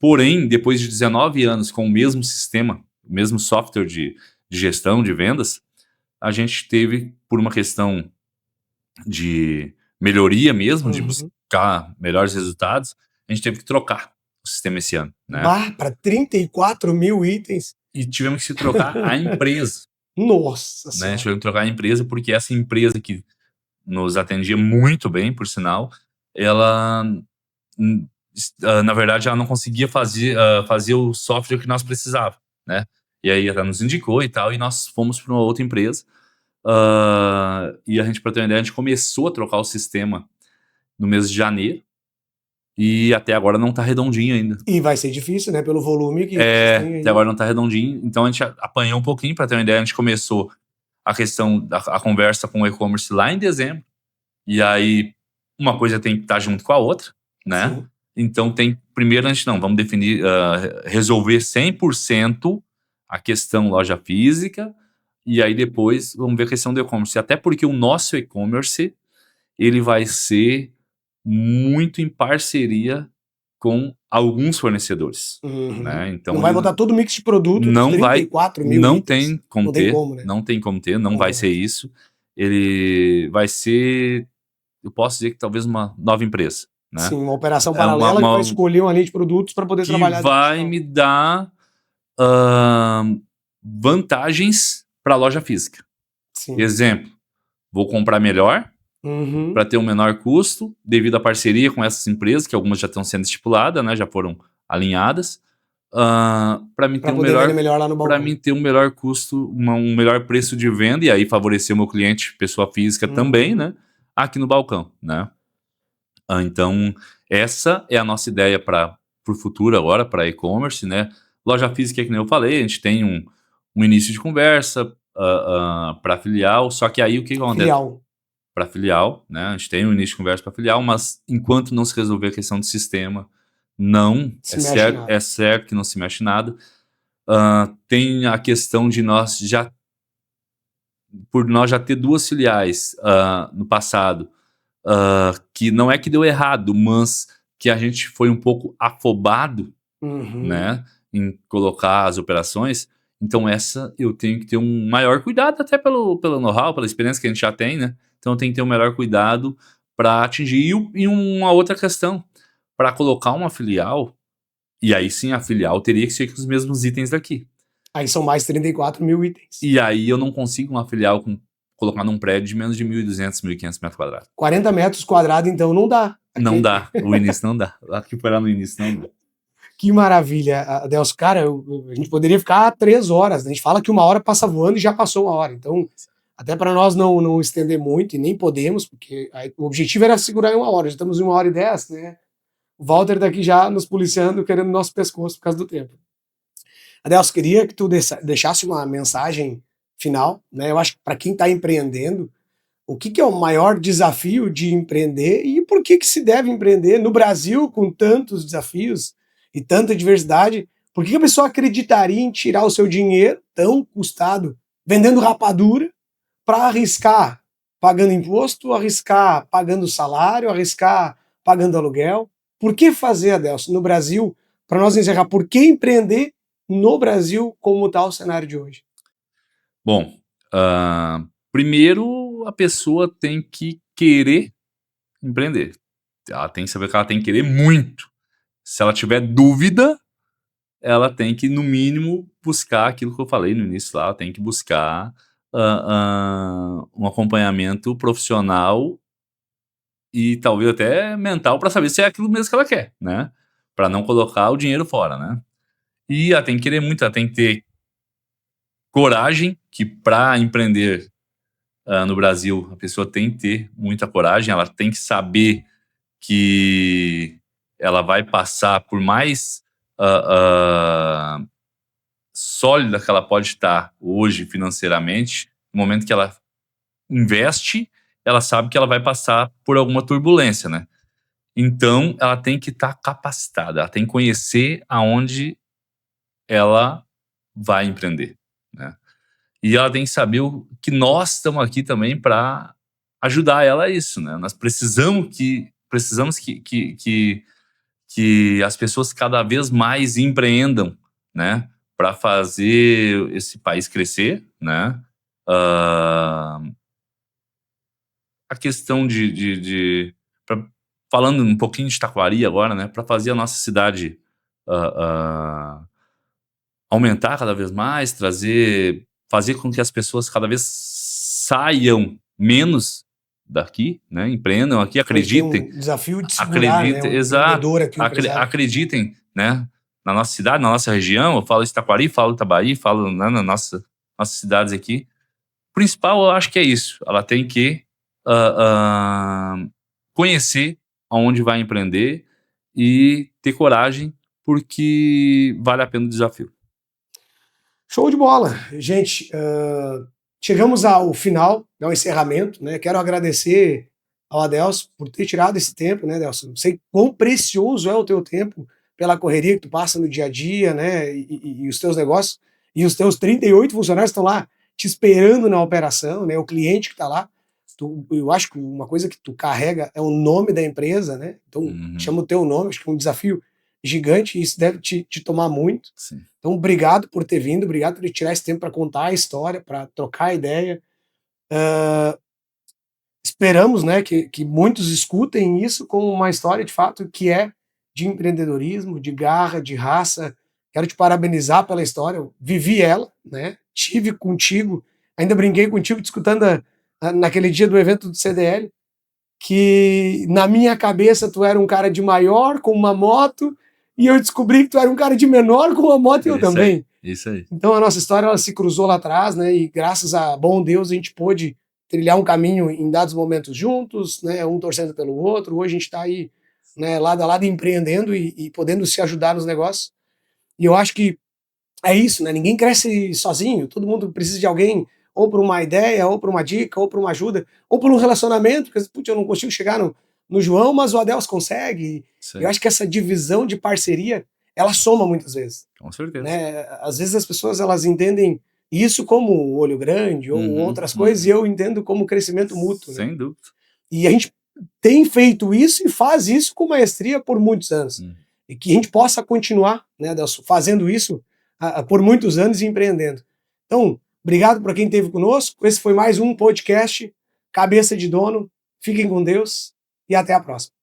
Porém, depois de 19 anos com o mesmo sistema, o mesmo software de gestão de vendas, a gente teve, por uma questão de melhoria mesmo, de buscar melhores resultados, a gente teve que trocar o sistema esse ano. Né? Para 34 mil itens. E tivemos que trocar a empresa. Nossa né? A gente senhora. teve que trocar a empresa porque essa empresa que nos atendia muito bem, por sinal, ela, na verdade, ela não conseguia fazer o software que nós precisávamos, né? E aí ela nos indicou e tal, e nós fomos para uma outra empresa. E a gente, para ter uma ideia, a gente começou a trocar o sistema no mês de janeiro, e até agora não tá redondinho ainda. E vai ser difícil, né? Pelo volume que vocês têm aí. Até agora não tá redondinho, então a gente apanhou um pouquinho. Para ter uma ideia, a gente começou a conversa com o e-commerce lá em dezembro, e aí uma coisa tem que estar junto com a outra, né? Sim. Então primeiro a gente vamos definir, resolver 100% a questão loja física, e aí depois vamos ver a questão do e-commerce, até porque o nosso e-commerce, ele vai ser muito em parceria com alguns fornecedores, né? Então Não vai botar todo o mix de produto dos não vai, 34 mil não itens. tem como Não tem ter, como, né? não tem como ter, não vai ser isso. Ele vai ser, eu posso dizer que talvez uma nova empresa, né? Sim, uma operação paralela que vai escolher uma linha de produtos para poder trabalhar. Que vai me dar vantagens para a loja física. Sim. Exemplo, vou comprar melhor para ter um menor custo, devido à parceria com essas empresas, que algumas já estão sendo estipuladas, né? Já foram alinhadas. Para mim ter um melhor lá no balcão. Para mim ter um melhor custo, um melhor preço de venda, e aí favorecer o meu cliente, pessoa física também, né? Aqui no balcão, né? Então, essa é a nossa ideia para o futuro agora, para e-commerce, né? Loja física, que nem eu falei, a gente tem um início de conversa para filial, só que aí o que acontece? Para filial, né? A gente tem um início de conversa para filial, mas enquanto não se resolver a questão do sistema, é certo que não se mexe nada. Tem a questão de por nós já ter duas filiais no passado, que não é que deu errado, mas que a gente foi um pouco afobado, né, em colocar as operações. Então essa eu tenho que ter um maior cuidado, até pelo know-how, pela experiência que a gente já tem, né? Então eu tenho que ter um melhor cuidado para atingir. E uma outra questão, para colocar uma filial, e aí sim a filial teria que ser com os mesmos itens daqui. Aí são mais 34 mil itens. E aí eu não consigo uma filial colocar num prédio de menos de 1.200, 1.500 metros quadrados. 40 metros quadrados, então não dá. Não dá, o início não dá. Aqui foi lá no início, não dá. Que maravilha, Adelso. Cara, a gente poderia ficar 3 horas, né? A gente fala que 1 hora passa voando e já passou 1 hora. Então, até para nós não estender muito, e nem podemos, porque o objetivo era segurar em 1 hora. Já estamos em 1h10, né? O Walter daqui já nos policiando, querendo nosso pescoço por causa do tempo. Adelso, queria que tu deixasse uma mensagem final, né? Eu acho que para quem está empreendendo, o que é o maior desafio de empreender e por que se deve empreender no Brasil com tantos desafios e tanta diversidade? Por que a pessoa acreditaria em tirar o seu dinheiro tão custado vendendo rapadura para arriscar pagando imposto, arriscar pagando salário, arriscar pagando aluguel? Por que fazer, Adelso, no Brasil? Para nós encerrar, por que empreender no Brasil como está o cenário de hoje? Bom, primeiro a pessoa tem que querer empreender. Ela tem que saber que ela tem que querer muito. Se ela tiver dúvida, ela tem que, no mínimo, buscar aquilo que eu falei no início lá, ela tem que buscar um acompanhamento profissional e talvez até mental para saber se é aquilo mesmo que ela quer, né? Para não colocar o dinheiro fora, né? E ela tem que querer muito, ela tem que ter coragem, que para empreender no Brasil, a pessoa tem que ter muita coragem, ela tem que saber que ela vai passar por mais sólida que ela pode estar hoje financeiramente, no momento que ela investe, ela sabe que ela vai passar por alguma turbulência, né? Então, ela tem que estar capacitada, ela tem que conhecer aonde ela vai empreender, né? E ela tem que saber que nós estamos aqui também para ajudar ela a isso, né? Nós precisamos que as pessoas cada vez mais empreendam, né? Para fazer esse país crescer, né? A questão falando um pouquinho de Taquari agora, né? Para fazer a nossa cidade aumentar cada vez mais, trazer fazer com que as pessoas cada vez saiam menos daqui, né? Empreendam aqui, acreditem. Tem um desafio de segurar, Acreditem, né? exato. Aqui, Acreditem, né? Na nossa cidade, na nossa região. Eu falo de Taquari, falo de Itabaí, falo, né, nossas cidades aqui. O principal, eu acho que é isso. Ela tem que conhecer aonde vai empreender e ter coragem, porque vale a pena o desafio. Show de bola. Gente, chegamos ao final, ao encerramento, né? Quero agradecer ao Adelson por ter tirado esse tempo, né, Adelson? Sei quão precioso é o teu tempo pela correria que tu passa no dia a dia, né? E os teus negócios. E os teus 38 funcionários estão lá te esperando na operação, né? O cliente que está lá. Eu acho que uma coisa que tu carrega é o nome da empresa, né? Então, chama o teu nome, acho que é um desafio gigante e isso deve te tomar muito. Sim. Então, obrigado por ter vindo, obrigado por tirar esse tempo para contar a história, para trocar a ideia. Esperamos, né, que muitos escutem isso como uma história, de fato, que é de empreendedorismo, de garra, de raça. Quero te parabenizar pela história, eu vivi ela, né? Tive contigo, ainda brinquei contigo discutindo naquele dia do evento do CDL, que na minha cabeça tu era um cara de maior com uma moto e eu descobri que tu era um cara de menor com uma moto e eu também. Isso aí. Então a nossa história ela se cruzou lá atrás, né? E graças a bom Deus a gente pôde trilhar um caminho em dados momentos juntos, né? Um torcendo pelo outro. Hoje a gente está aí, né? Lado a lado empreendendo e podendo se ajudar nos negócios. E eu acho que é isso, né? Ninguém cresce sozinho. Todo mundo precisa de alguém ou por uma ideia, ou por uma dica, ou por uma ajuda, ou por um relacionamento, porque putz, eu não consigo chegar no João, mas o Adelson consegue. Eu acho que essa divisão de parceria, ela soma muitas vezes. Com certeza. Né? Às vezes as pessoas elas entendem isso como olho grande ou outras coisas, e eu entendo como crescimento mútuo. Sem né? dúvida. E a gente tem feito isso e faz isso com maestria por muitos anos. E que a gente possa continuar, né, Adelson, fazendo isso por muitos anos e empreendendo. Então, obrigado por quem esteve conosco. Esse foi mais um podcast Cabeça de Dono. Fiquem com Deus e até a próxima.